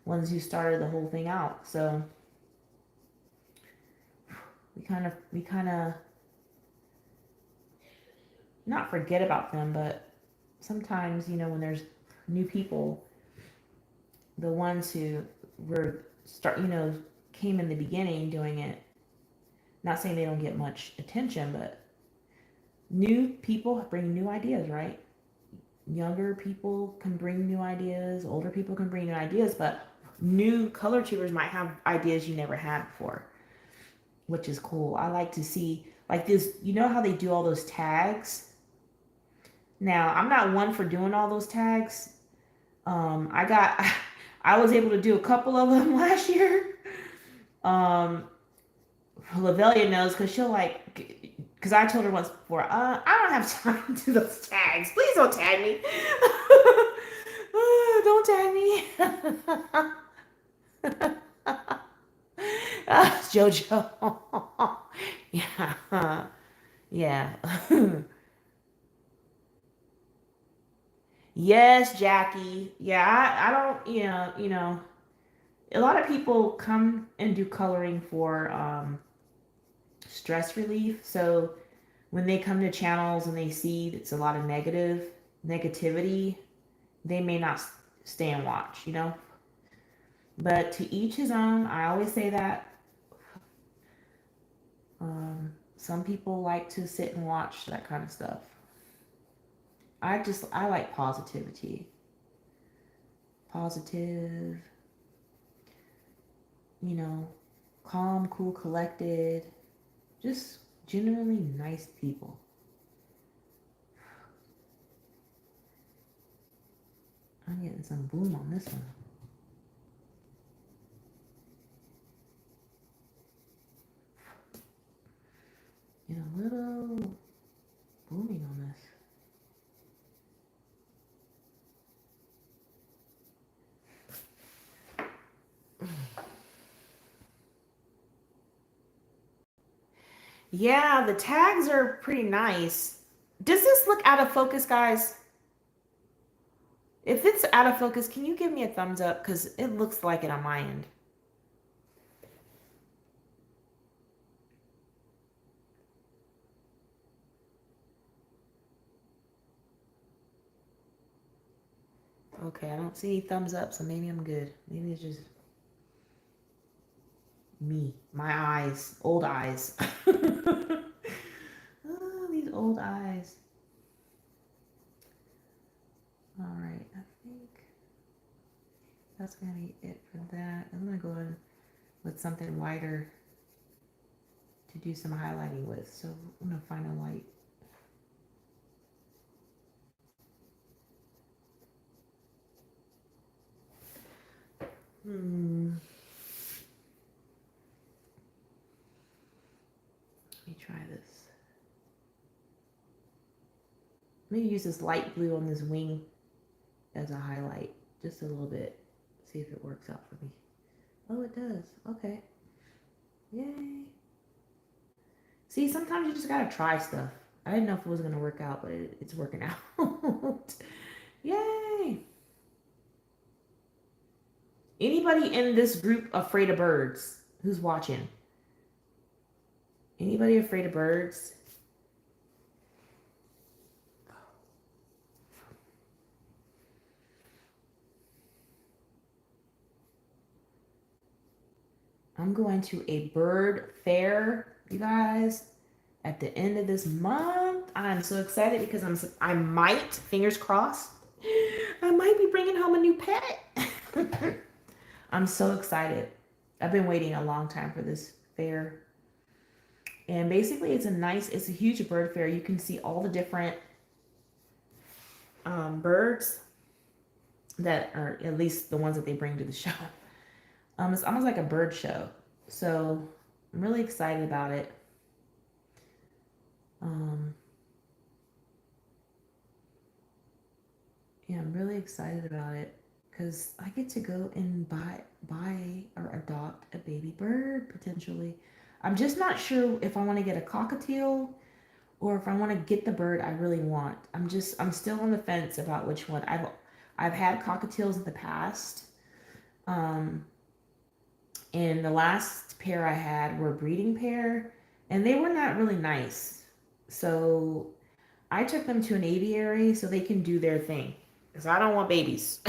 ones who started the whole thing out. So we kind of not forget about them, but sometimes, you know, when there's new people, the ones who you know, came in the beginning doing it, not saying they don't get much attention, but new people bring new ideas, right? Younger people can bring new ideas, older people can bring new ideas, but new color tubers might have ideas you never had before, which is cool. I like to see like this, you know how they do all those tags? Now, I'm not one for doing all those tags. I got I was able to do a couple of them last year. Um, Lavelia knows because she'll like, because I told her once before, I don't have time to do those tags. Please don't tag me. Don't tag me. Jojo. Yeah. Yeah. Yes, Jackie. Yeah, I don't, you know, a lot of people come and do coloring for stress relief. So when they come to channels and they see it's a lot of negativity, they may not stay and watch, you know. But to each his own. I always say that. Some people like to sit and watch that kind of stuff. I like positivity. Positive, you know, calm, cool, collected, just genuinely nice people. I'm getting some bloom on this one. Get a little blooming on this. Yeah, the tags are pretty nice. Does this look out of focus, guys? If it's out of focus, can you give me a thumbs up? Because it looks like it on my end. Okay, I don't see any thumbs up, so maybe I'm good. Maybe it's just me, my eyes, old eyes. Oh, these old eyes. All right, I think that's gonna be it for that. I'm gonna go in with something wider to do some highlighting with. So I'm gonna find a white. Let me try this. Let me use this light blue on this wing as a highlight, just a little bit. See if it works out for me. Oh, it does. Okay. Yay. See, sometimes you just gotta try stuff. I didn't know if it was gonna work out, but it's working out. Yay. Anybody in this group afraid of birds? Who's watching? Anybody afraid of birds? I'm going to a bird fair, you guys, at the end of this month. I'm so excited because I might, fingers crossed, I might be bringing home a new pet. I'm so excited. I've been waiting a long time for this fair. And basically it's a huge bird fair. You can see all the different birds that are, at least the ones that they bring to the show. It's almost like a bird show. So I'm really excited about it. Yeah, I'm really excited about it because I get to go and buy or adopt a baby bird potentially. I'm just not sure if I want to get a cockatiel or if I want to get the bird I really want. I'm still on the fence about which one. I've had cockatiels in the past. And the last pair I had were a breeding pair, and they were not really nice. So I took them to an aviary so they can do their thing. Because I don't want babies.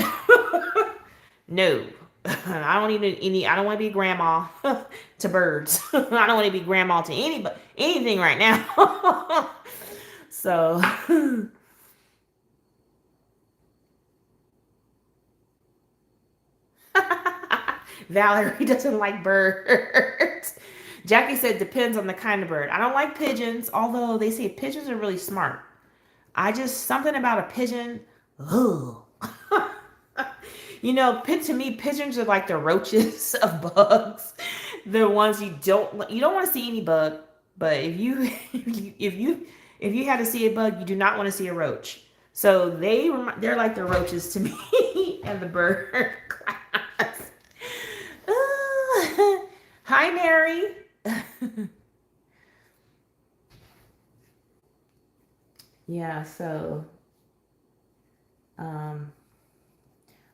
No. I don't need any, I don't want to be grandma to birds. I don't want to be grandma to anybody, anything right now. So Valerie doesn't like birds. Jackie said depends on the kind of bird. I don't like pigeons, although they say pigeons are really smart. Something about a pigeon. Ugh. To me, pigeons are like the roaches of bugs. The ones you don't want to see any bug, but if you had to see a bug, you do not want to see a roach. So they're like the roaches to me and the bird class. Hi, Mary. Yeah, so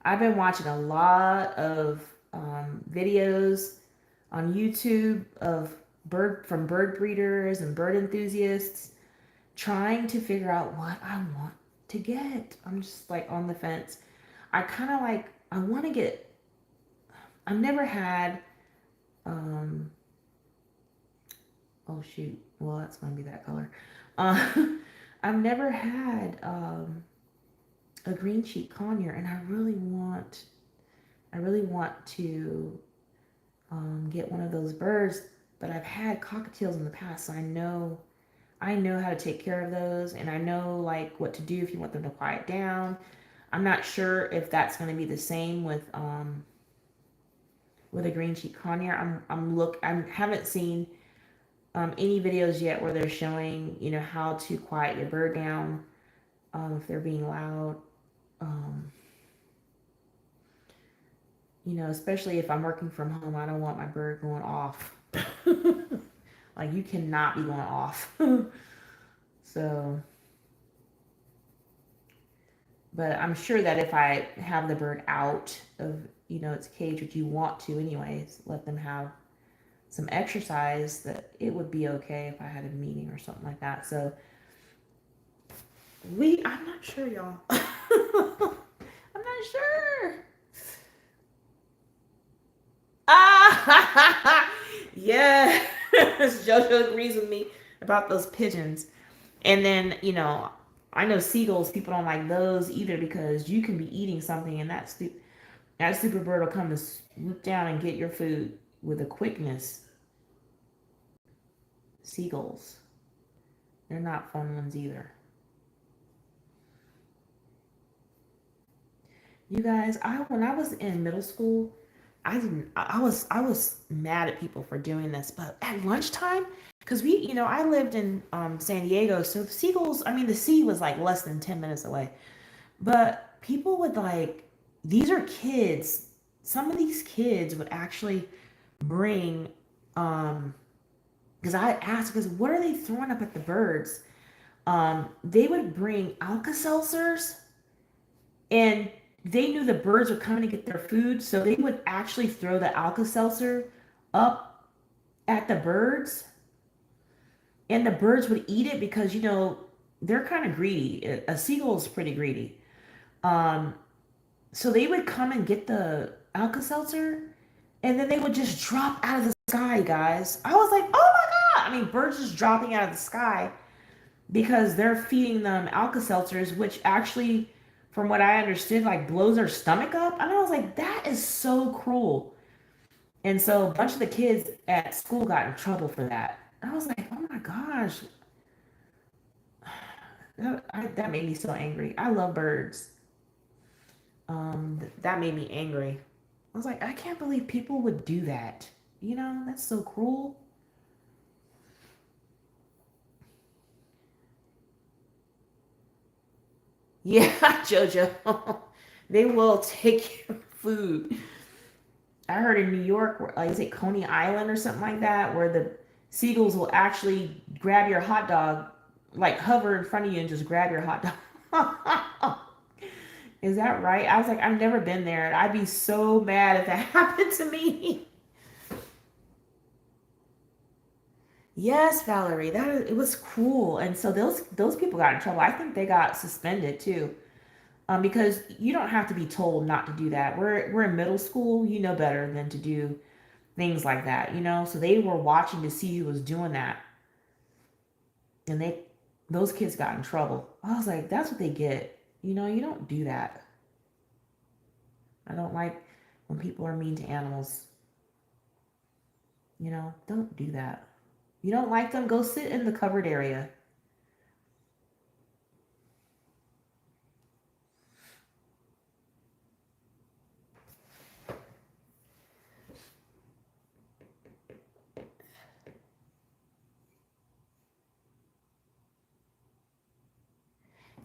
I've been watching a lot of videos on YouTube of bird breeders and bird enthusiasts trying to figure out what I want to get. I'm just like on the fence. I want to get, I've never had, oh shoot, well that's going to be that color. I've never had a green cheek conure, and I really want to get one of those birds. But I've had cockatiels in the past, so I know how to take care of those, and I know like what to do if you want them to quiet down. I'm not sure if that's going to be the same with a green cheek conure. I haven't seen any videos yet where they're showing how to quiet your bird down if they're being loud. Especially if I'm working from home, I don't want my bird going off. Like, you cannot be going off. So But I'm sure that if I have the bird out of, its cage, which you want to anyways, let them have some exercise, that it would be okay if I had a meeting or something like that. So I'm not sure, y'all. I'm not sure. Ah, yes. JoJo agrees with me about those pigeons. And then, I know seagulls, people don't like those either because you can be eating something and that stupid bird will come to swoop down and get your food with a quickness. Seagulls. They're not fun ones either. You guys, when I was in middle school, I was mad at people for doing this, but at lunchtime, because I lived in San Diego, so the seagulls, I mean the sea was like less than 10 minutes away. But people would like, these are kids. Some of these kids would actually bring, because I asked, because what are they throwing up at the birds? They would bring Alka Seltzers, and they knew the birds were coming to get their food, so they would actually throw the Alka Seltzer up at the birds, and the birds would eat it because they're kind of greedy. A seagull is pretty greedy. Um, So they would come and get the Alka Seltzer, and then they would just drop out of the sky, guys. I was like, oh my God. I mean, birds just dropping out of the sky because they're feeding them Alka Seltzers, which actually, from what I understood, like blows their stomach up. And I was like, that is so cruel. And so a bunch of the kids at school got in trouble for that. I was like, oh my gosh. That made me so angry. I love birds. That made me angry. I was like, I can't believe people would do that. That's so cruel. Yeah, JoJo. They will take your food. I heard in New York, like, is it Coney Island or something like that, where the seagulls will actually grab your hot dog, like hover in front of you and just grab your hot dog. Is that right? I was like, I've never been there, and I'd be so mad if that happened to me. Yes, Valerie, it was cruel, and so those people got in trouble. I think they got suspended too, because you don't have to be told not to do that. We're in middle school, you know better than to do things like that. So they were watching to see who was doing that, and those kids got in trouble. I was like, that's what they get. You don't do that. I don't like when people are mean to animals. Don't do that. You don't like them? Go sit in the covered area.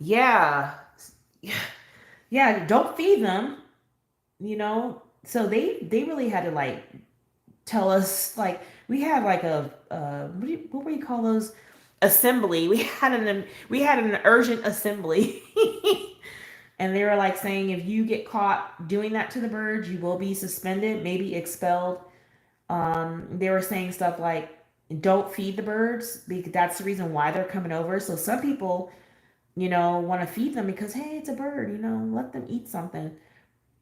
Yeah. Yeah, don't feed them, So they really had to like tell us, like, we had like a what do you call those? Assembly. We had an urgent assembly. And they were like saying if you get caught doing that to the birds, you will be suspended, maybe expelled. They were saying stuff like don't feed the birds because that's the reason why they're coming over. So some people, want to feed them because hey, it's a bird, let them eat something.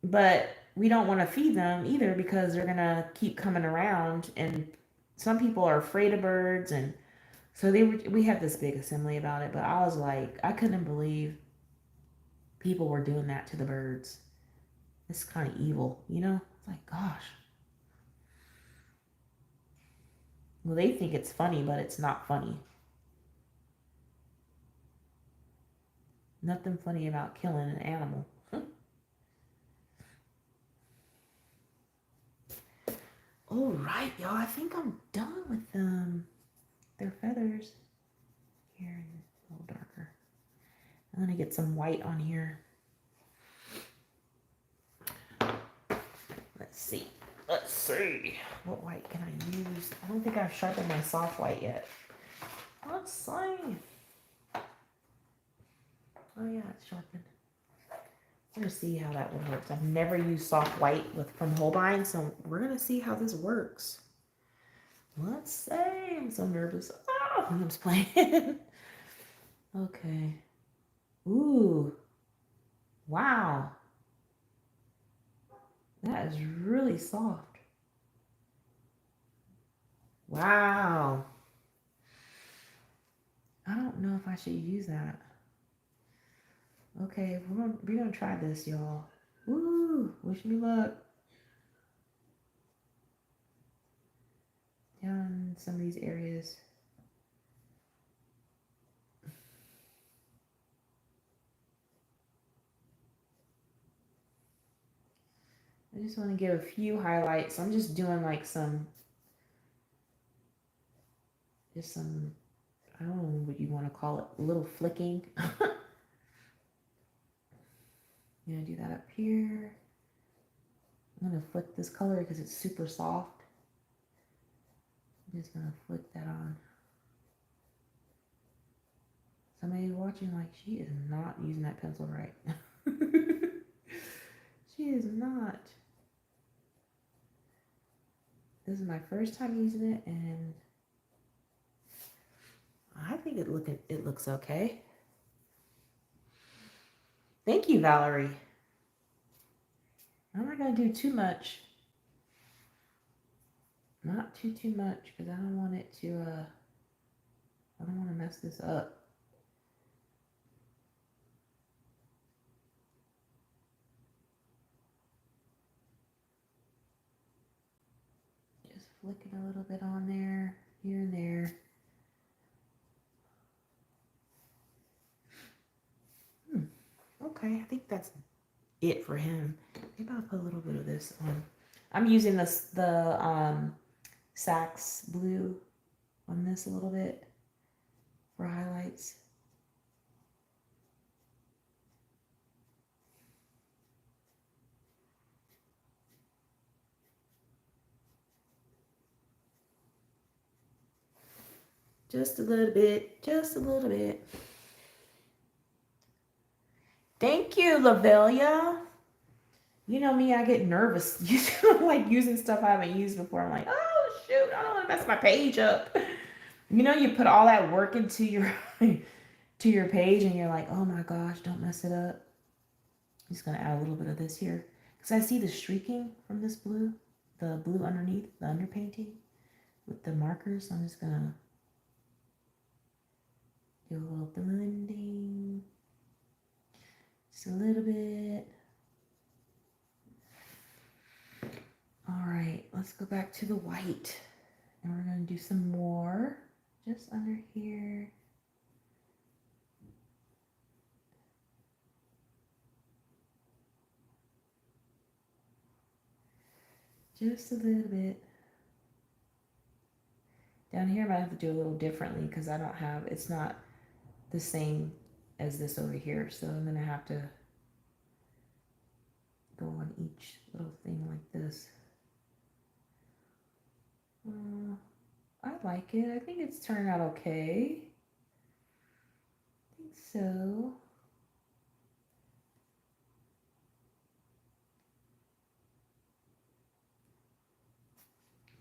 But we don't want to feed them either because they're gonna keep coming around, and some people are afraid of birds, and so we had this big assembly about it. But I was like, I couldn't believe people were doing that to the birds. It's kind of evil. It's like, gosh. Well, they think it's funny, but it's not funny. Nothing funny about killing an animal. All right, y'all. I think I'm done with their feathers. Here, a little darker. I'm gonna get some white on here. Let's see. Let's see. What white can I use? I don't think I've sharpened my soft white yet. Let's see. Oh yeah, it's sharpened. I'm gonna see how that one works. I've never used soft white from Holbein, so we're gonna see how this works. Let's say I'm so nervous. Oh, I'm just playing. Okay. Ooh. Wow. That is really soft. Wow. I don't know if I should use that. Okay, we're gonna try this, y'all. Woo! Wish me luck. Down some of these areas. I just want to give a few highlights. I'm just doing like some, I don't know what you want to call it, a little flicking. I'm gonna do that up here. I'm gonna flick this color because it's super soft. I'm just gonna flick that on. Somebody watching like, she is not using that pencil right. She is not. This is my first time using it, and I think it looks okay. Thank you, Valerie. I'm not gonna do too much. Not too much, because I don't want it to I don't want to mess this up. Just flicking a little bit on there, here and there. Okay, I think that's it for him. Maybe I'll put a little bit of this on. I'm using the Sax blue on this a little bit for highlights. Just a little bit, just a little bit. Thank you, Lavelia. You know me, I get nervous like using stuff I haven't used before. I'm like, oh shoot, I don't want to mess my page up. You know, you put all that work into your to your page and you're like, oh my gosh, don't mess it up. I'm just gonna add a little bit of this here because I see the streaking from this blue, the blue underneath, the underpainting with the markers. So I'm just gonna do a little blending, just a little bit. All right, let's go back to the white, and we're gonna do some more just under here. Just a little bit. Down here, I might have to do a little differently because I don't have, it's not the same as this over here. So I'm gonna have to go on each little thing like this. I like it. I think it's turning out okay. I think so.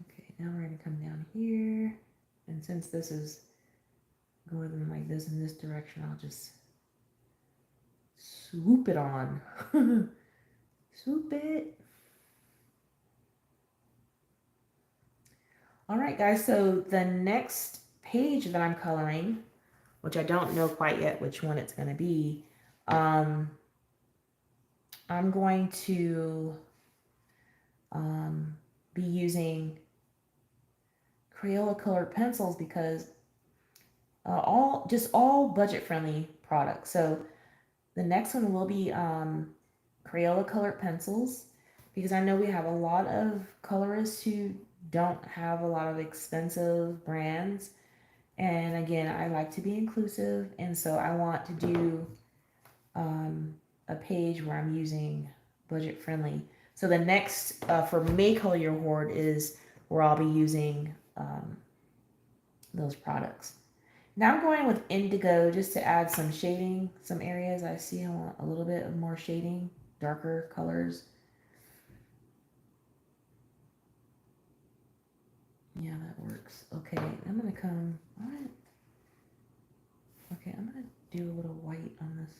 Okay, now we're gonna come down here. And since this is going like this in this direction, I'll just swoop it on. Swoop it. All right, guys, so the next page that I'm coloring, which I don't know quite yet which one it's going to be, I'm going to be using Crayola colored pencils because all budget friendly products. So the next one will be Crayola colored pencils because I know we have a lot of colorists who don't have a lot of expensive brands. And again, I like to be inclusive. And so I want to do a page where I'm using budget friendly. So the next for May Color Your Hoard is where I'll be using those products. Now I'm going with Indigo just to add some shading, some areas I see I want a little bit of more shading. darker colors. Yeah, that works. Okay, I'm gonna come. All right. Okay, I'm gonna do a little white on this.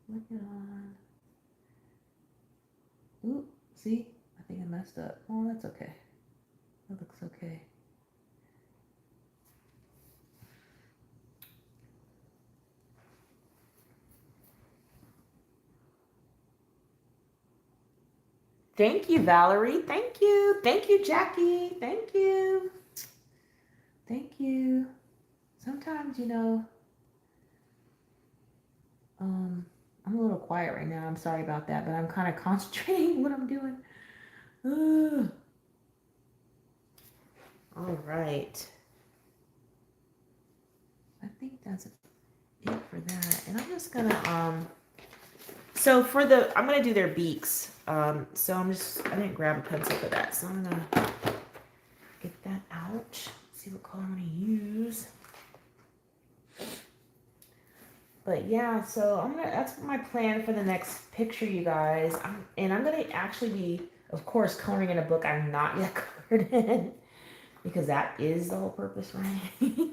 Look it on. Ooh, see? I think I messed up. Oh, that's okay. That looks okay. Thank you, Valerie. Thank you. Thank you, Jackie. Thank you. Thank you. Sometimes, you know, I'm a little quiet right now. I'm sorry about that, but I'm kind of concentrating what I'm doing. All right. I think that's it for that. And I'm just gonna so for the I'm gonna do their beaks. So I didn't grab a pencil for that, so I'm gonna get that out. See what color I'm gonna use. But yeah, so that's my plan for the next picture, you guys. I'm gonna actually be, of course, coloring in a book I'm not yet colored in, because that is the whole purpose, right?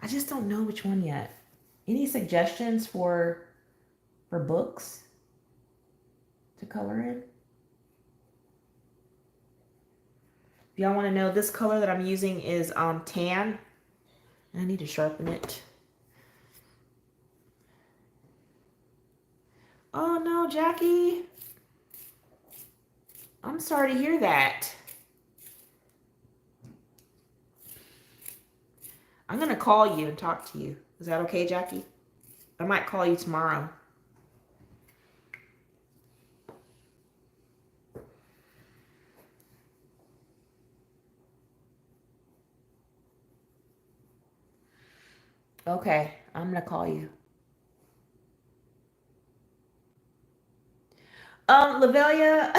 I just don't know which one yet. Any suggestions for books to color in? If y'all want to know, this color that I'm using is tan. I need to sharpen it. Oh no, Jackie. I'm sorry to hear that. I'm going to call you and talk to you. Is that okay, Jackie? I might call you tomorrow. Okay, I'm going to call you. Lavelia,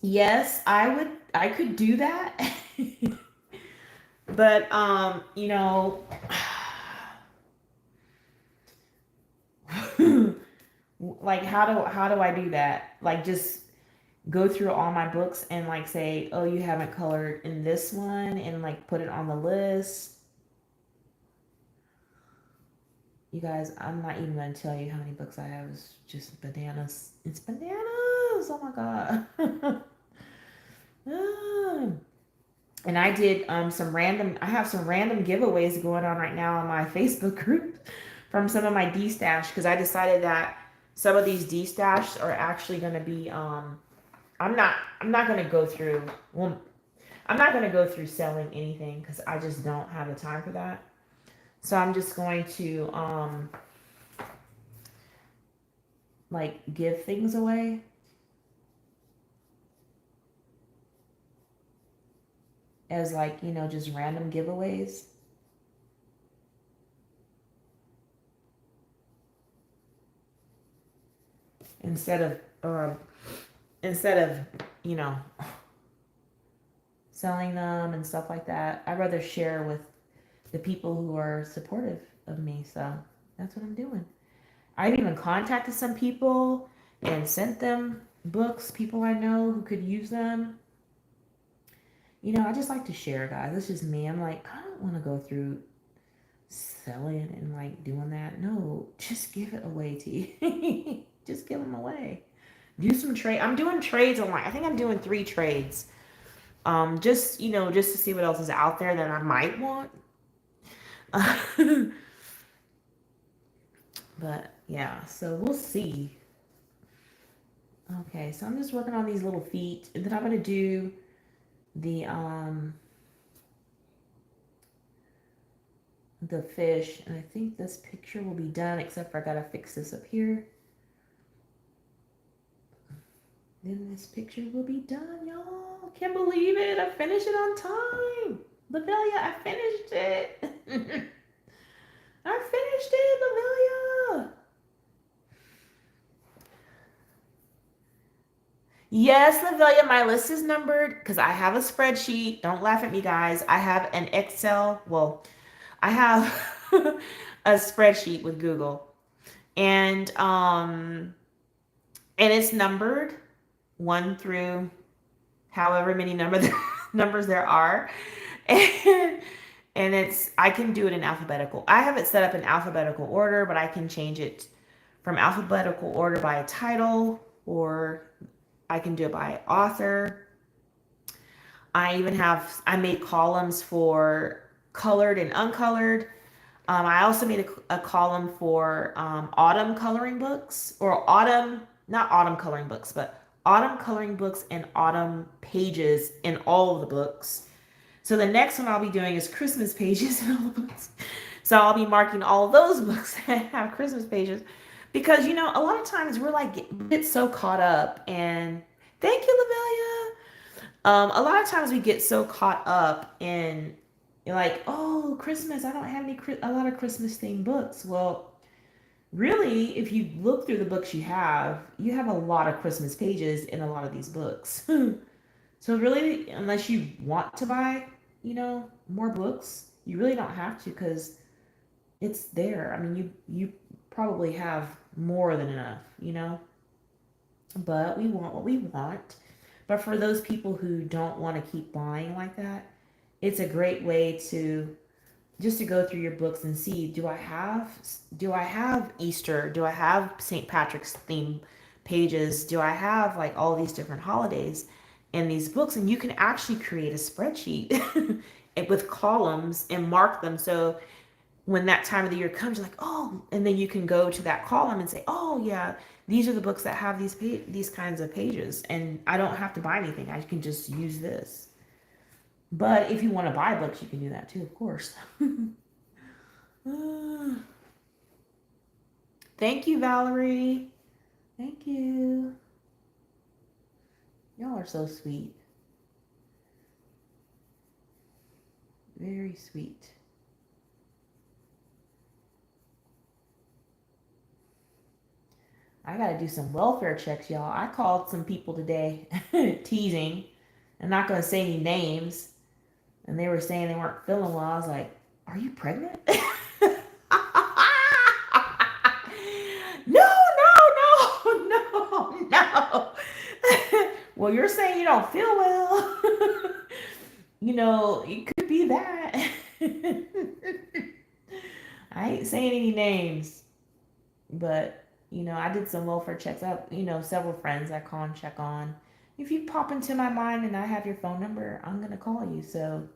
yes, I could do that. But, you know, like, how do I do that? Like, just go through all my books and, like, say, oh, you haven't colored in this one, and, like, put it on the list. You guys, I'm not even going to tell you how many books I have. It's just bananas. It's bananas. Oh, my God. And I did I have some random giveaways going on right now on my Facebook group from some of my D-stash, because I decided that some of these D-stash are actually going to be I'm not going to go through selling anything, because I just don't have the time for that. So I'm just going to like give things away. As, like, you know, just random giveaways. Instead of, you know, selling them and stuff like that. I'd rather share with the people who are supportive of me. So that's what I'm doing. I've even contacted some people and sent them books, people I know who could use them. You know, I just like to share, guys. It's just me. I'm like, I don't want to go through selling and, like, doing that. No, just give it away to you. Just give them away. Do some trade. I'm doing trades online. I think I'm doing 3 trades. Just, you know, just to see what else is out there that I might want. But yeah, so we'll see. Okay, so I'm just working on these little feet, and then I'm gonna do the fish, and I think this picture will be done, except for I gotta fix this up here. Then this picture will be done, y'all. Can't believe it. I finished it on time. Lavelia, I finished it. I finished it, Lavelia. Yes, Lavelia, my list is numbered because I have a spreadsheet. Don't laugh at me, guys. I have an Excel. Well, I have a spreadsheet with Google, and it's numbered one through however many numbers there are, and it's I can do it in alphabetical. I have it set up in alphabetical order, but I can change it from alphabetical order by a title, or I can do it by author. I made columns for colored and uncolored. I also made a column for autumn coloring books, or not autumn coloring books, but autumn coloring books and autumn pages in all of the books. So the next one I'll be doing is Christmas pages in all the books. So I'll be marking all those books that have Christmas pages, because a lot of times we're like get so caught up, and thank you, Lavelia. A lot of times we get so caught up in, like, oh, Christmas, I don't have a lot of Christmas themed books. Well, really, if you look through the books you have a lot of Christmas pages in a lot of these books. So really, unless you want to buy, more books, you really don't have to, because it's there. I mean, you probably have more than enough. But we want what we want. But for those people who don't want to keep buying like that, it's a great way to just to go through your books and see, do I have Easter? Do I have St. Patrick's theme pages? Do I have like all these different holidays in these books? And you can actually create a spreadsheet with columns and mark them. So when that time of the year comes, you're like, oh, and then you can go to that column and say, oh yeah, these are the books that have these kinds of pages, and I don't have to buy anything. I can just use this. But if you want to buy books, you can do that too, of course. Thank you, Valerie. Thank you. Y'all are so sweet. Very sweet. I gotta do some welfare checks, y'all. I called some people today, teasing. I'm not gonna say any names, and they were saying they weren't feeling well. I was like, "Are you pregnant?" No, no, no, no, no. Well, you're saying you don't feel well. It could be that. I ain't saying any names, but I did some welfare checks. I have, several friends I call and check on. If you pop into my mind and I have your phone number, I'm gonna call you. So,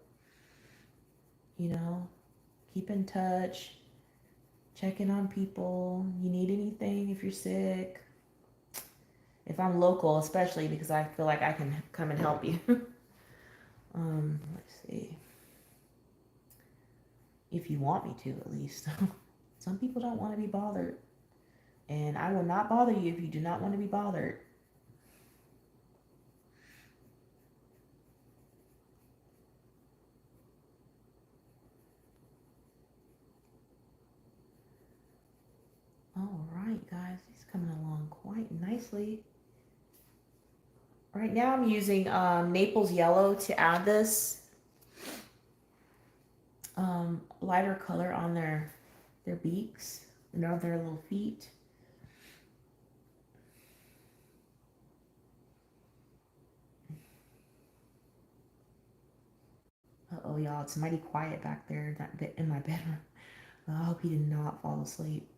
you know, keep in touch, check in on people. You need anything if you're sick. If I'm local, especially, because I feel like I can come and help you. Let's see. If you want me to, at least. Some people don't want to be bothered. And I will not bother you if you do not want to be bothered. All right, guys, it's coming along quite nicely. Right now I'm using Naples Yellow to add this lighter color on their beaks and on their little feet. Uh-oh, y'all, it's mighty quiet back there in my bedroom. I hope he did not fall asleep.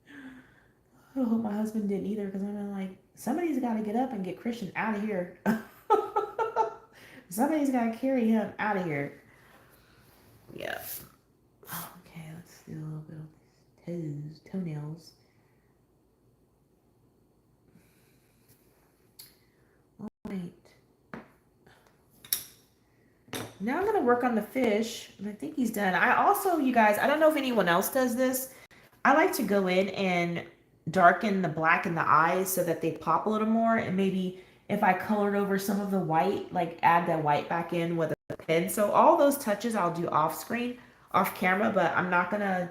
I hope my husband didn't either, because I'm like, somebody's got to get up and get Christian out of here. Somebody's got to carry him out of here. Yeah. Okay, let's do a little bit of toenails. All right. Now I'm going to work on the fish, and I think he's done. I also, you guys, I don't know if anyone else does this. I like to go in and darken the black in the eyes so that they pop a little more, and maybe if I colored over some of the white, like add that white back in with a pen. So all those touches I'll do off screen, off camera, but I'm not gonna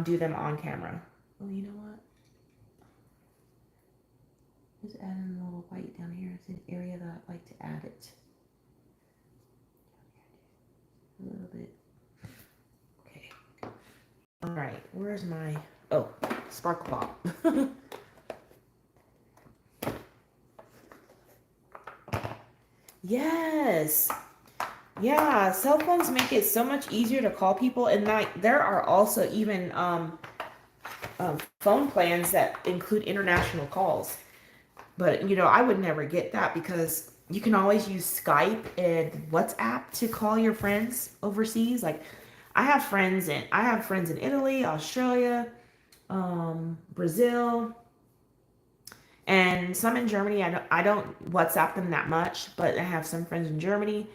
do them on camera. Oh, you know what? Just add in a little white down here. It's an area that I'd like to add it. A little bit. Okay. All right. Where's my... Oh, sparkle pop. Yes. Yeah, cell phones make it so much easier to call people, and like there are also even phone plans that include international calls. But you know, I would never get that because you can always use Skype and WhatsApp to call your friends overseas. Like I have friends in Italy, Australia, Brazil, and some in Germany. I don't WhatsApp them that much, but I have some friends in Germany.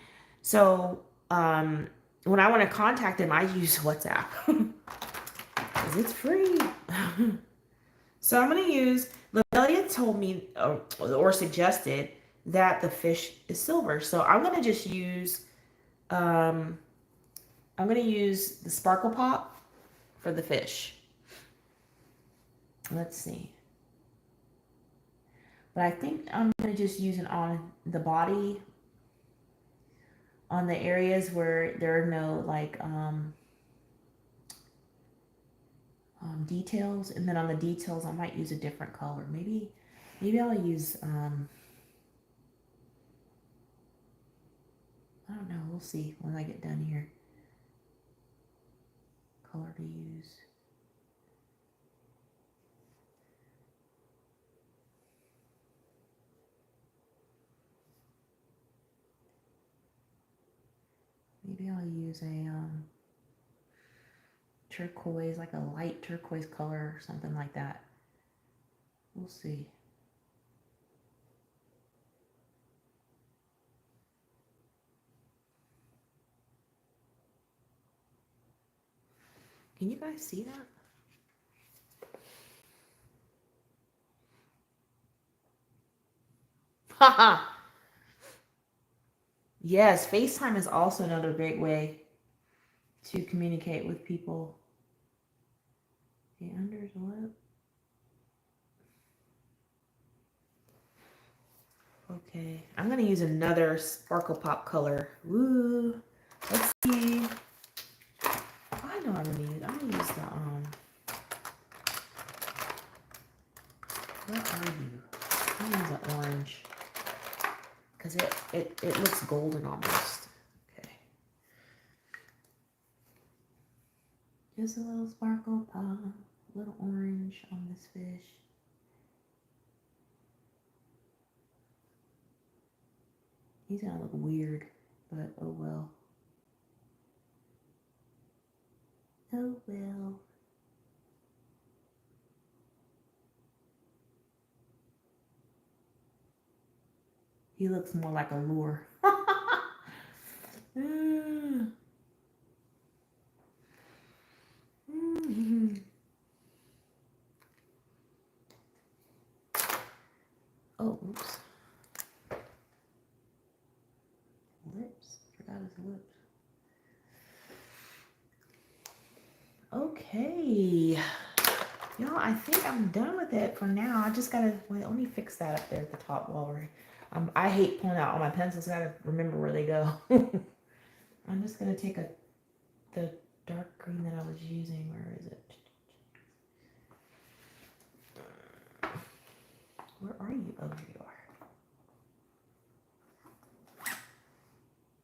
So when I want to contact them, I use WhatsApp because it's free. So I'm going to use, Levelia told me or suggested that the fish is silver. So I'm going to just use, I'm going to use the Sparkle Pop for the fish. Let's see. But I think I'm going to just use it on the body, on the areas where there are no like details, and then on the details I might use a different color. Maybe I'll use I don't know, we'll see when I get done here. Color to use. Maybe I'll use a turquoise, like a light turquoise color or something like that. We'll see. Can you guys see that? Haha. Yes, FaceTime is also another great way to communicate with people. Okay, under his lip. Okay, I'm gonna use another Sparkle Pop color. Woo! Let's see. I know I'm gonna use. I'm gonna use the Where are you? I'm gonna use an orange because it looks golden almost. Okay. Just a little Sparkle Pop, a little orange on this fish. He's gonna look weird, but oh well. Oh well. He looks more like a lure. Oh, oops. Lips. Forgot his lips. Okay. Y'all, I think I'm done with it for now. I just gotta, wait, let me fix that up there at the top while we're, I hate pulling out all my pencils. I gotta remember where they go. I'm just gonna take the dark green that I was using. Where is it? Where are you? Oh, here you are.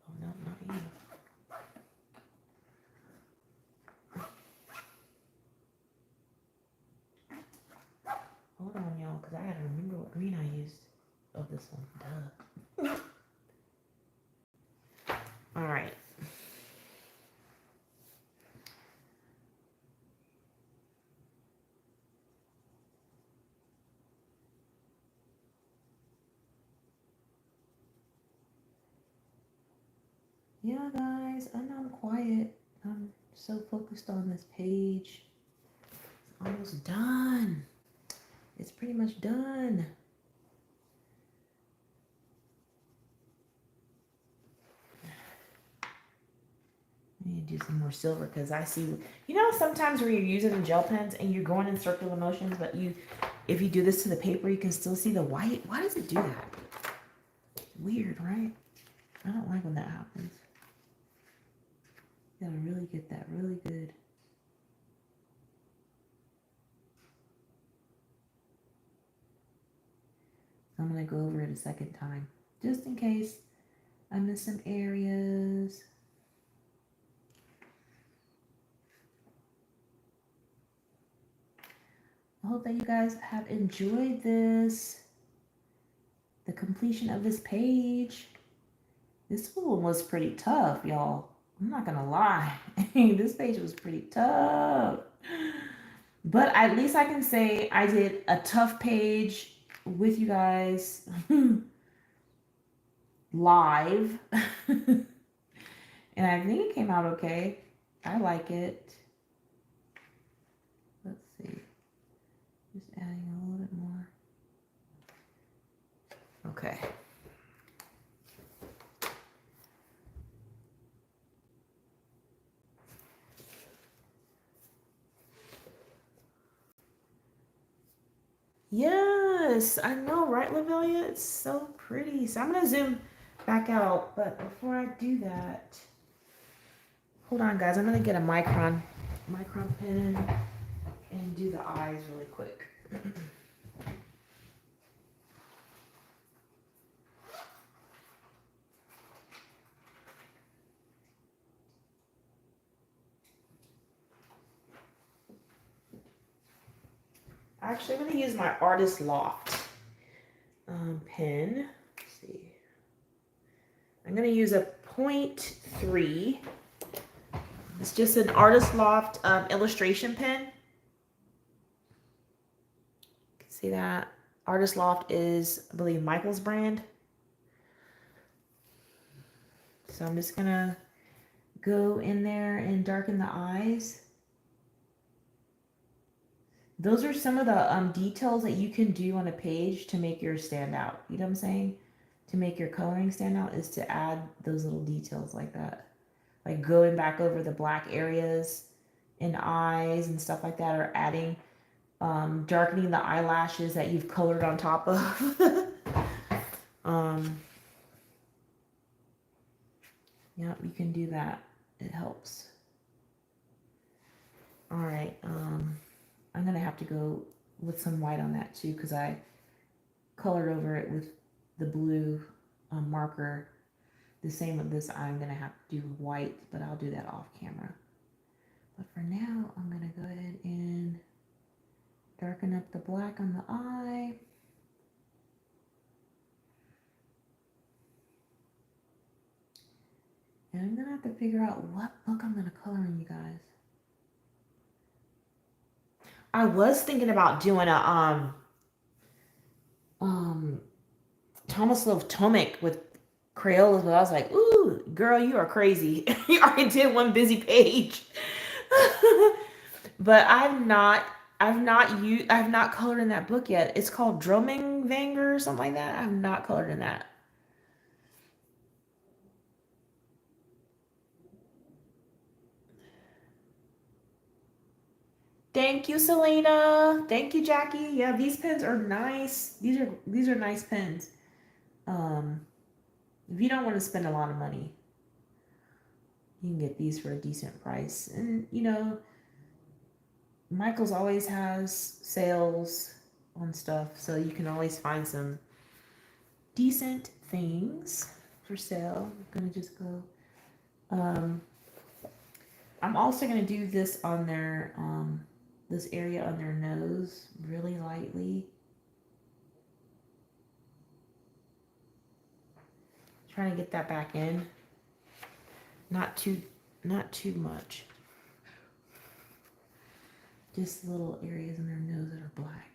Oh, no, not you. Hold on, y'all, because I gotta remember what green I used of this one. Duh. All right. Yeah, guys, I know I'm quiet. I'm so focused on this page. It's almost done. It's pretty much done. I need to do some more silver because I see, you know, sometimes where you're using the gel pens and you're going in circular motions, but you if you do this to the paper, you can still see the white. Why does it do that? Weird, right? I don't like when that happens. You gotta really get that really good. I'm gonna go over it a second time, just in case I miss some areas. I hope that you guys have enjoyed this, the completion of this page. This one was pretty tough, y'all. I'm not gonna lie. This page was pretty tough. But at least I can say I did a tough page with you guys live. And I think it came out okay. I like it. Let's see. Just adding a little bit more. Okay. Yes, I know, right, Lavelia? It's so pretty. So I'm going to zoom back out. But before I do that, hold on, guys. I'm going to get a micron pen and do the eyes really quick. Actually, I'm going to use my Artist Loft pen. Let's see. I'm going to use a 0.3. It's just an Artist Loft illustration pen. You can see that. Artist Loft is, I believe, Michael's brand. So I'm just going to go in there and darken the eyes. Those are some of the details that you can do on a page to make yours stand out. You know what I'm saying? To make your coloring stand out is to add those little details like that. Like going back over the black areas in eyes and stuff like that, or adding, darkening the eyelashes that you've colored on top of. Yeah, you can do that. It helps. All right. I'm going to have to go with some white on that too, because I colored over it with the blue marker. The same with this eye. I'm going to have to do white, but I'll do that off camera. But for now, I'm going to go ahead and darken up the black on the eye. And I'm going to have to figure out what look I'm going to color in, you guys. I was thinking about doing a Thomas Love Tomic with Crayolas, but I was like, ooh, girl, you are crazy. You already did one busy page. But I've not colored in that book yet. It's called Drumming Vanger or something like that. I've not colored in that. Thank you, Selena. Thank you, Jackie. Yeah, these pens are nice. These are nice pens. If you don't want to spend a lot of money, you can get these for a decent price. And you know, Michael's always has sales on stuff, so you can always find some decent things for sale. I'm gonna just go. I'm also gonna do this on their this area on their nose really lightly. Trying to get that back in. Not too much. Just little areas in their nose that are black.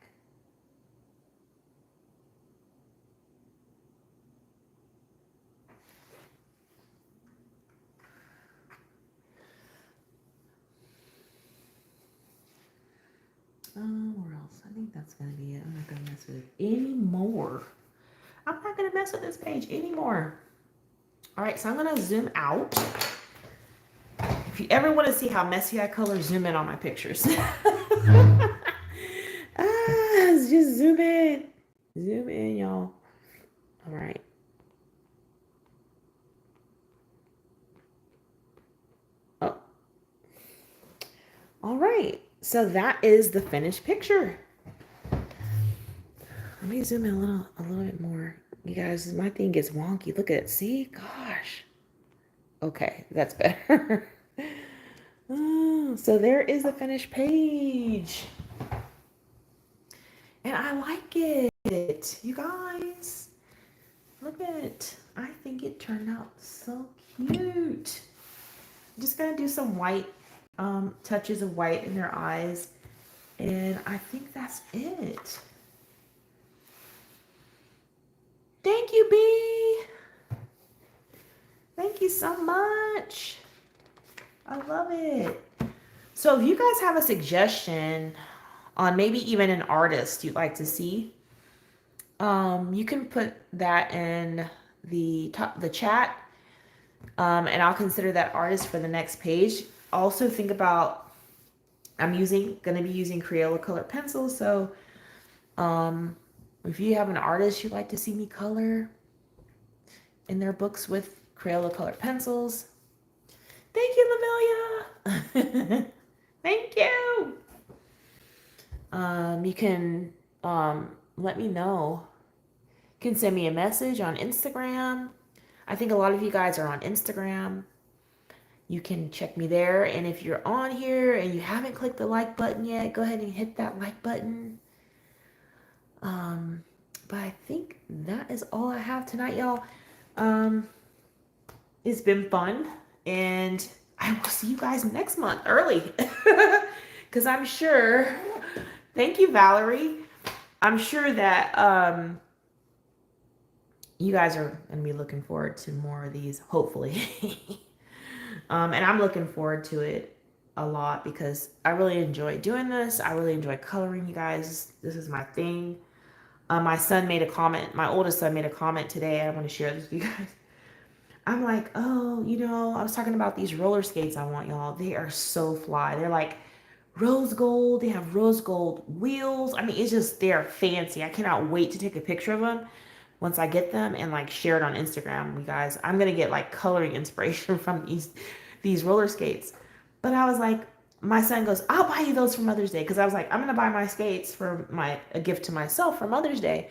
Where else? I think that's going to be it. I'm not going to mess with it anymore. I'm not going to mess with this page anymore. All right, so I'm going to zoom out. If you ever want to see how messy I color, zoom in on my pictures. guys, just zoom in. Zoom in, y'all. All right. Oh, all right. So that is the finished picture. Let me zoom in a little bit more. You guys, my thing gets wonky. Look at it. See? Gosh. Okay, that's better. Oh, so there is the finished page. And I like it. You guys, look at it. I think it turned out so cute. I'm just going to do some white touches of white in their eyes. And I think that's it. Thank you, B. Thank you so much. I love it. So if you guys have a suggestion on maybe even an artist you'd like to see, you can put that in the chat, and I'll consider that artist for the next page. Also think about, I'm going to be using Crayola color pencils, so if you have an artist you'd like to see me color in their books with Crayola color pencils, thank you, Lamelia. Thank you. You can let me know. You can send me a message on Instagram. I think a lot of you guys are on Instagram. You can check me there. And if you're on here and you haven't clicked the like button yet, go ahead and hit that like button. But I think that is all I have tonight, y'all. It's been fun. And I will see you guys next month early. Because I'm sure, thank you, Valerie. I'm sure that you guys are going to be looking forward to more of these, hopefully. And I'm looking forward to it a lot because I really enjoy doing this. I really enjoy coloring, you guys. This is my thing. My son made a comment. My oldest son made a comment today. I want to share this with you guys. I'm like, oh, I was talking about these roller skates I want, y'all. They are so fly. They're like rose gold. They have rose gold wheels. I mean, it's just, they're fancy. I cannot wait to take a picture of them once I get them and like share it on Instagram, you guys. I'm going to get like coloring inspiration from these roller skates. But I was like, my son goes, I'll buy you those for Mother's Day. Because I was like, I'm going to buy my skates for a gift to myself for Mother's Day.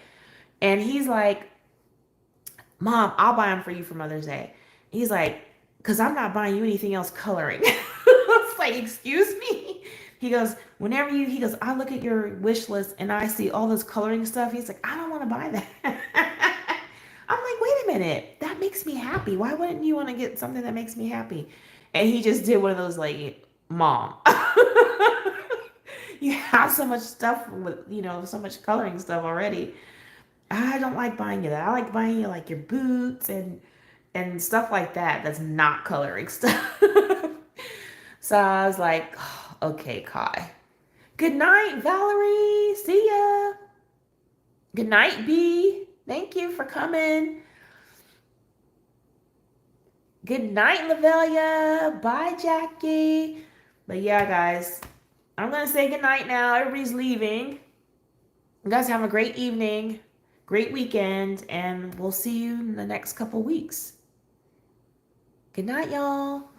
And he's like, Mom, I'll buy them for you for Mother's Day. He's like, because I'm not buying you anything else coloring. I was like, excuse me? He goes, I look at your wish list and I see all this coloring stuff. He's like, I don't want to buy that. I'm like, wait a minute. That makes me happy. Why wouldn't you want to get something that makes me happy? And he just did one of those like, Mom, you have so much stuff with, so much coloring stuff already. I don't like buying you that. I like buying you like your boots and stuff like that. That's not coloring stuff. So I was like, oh, okay, Kai. Good night, Valerie. See ya. Good night, B. Thank you for coming. Good night, Lavelia. Bye, Jackie. But yeah, guys, I'm going to say good night now. Everybody's leaving. You guys have a great evening, great weekend, and we'll see you in the next couple weeks. Good night, y'all.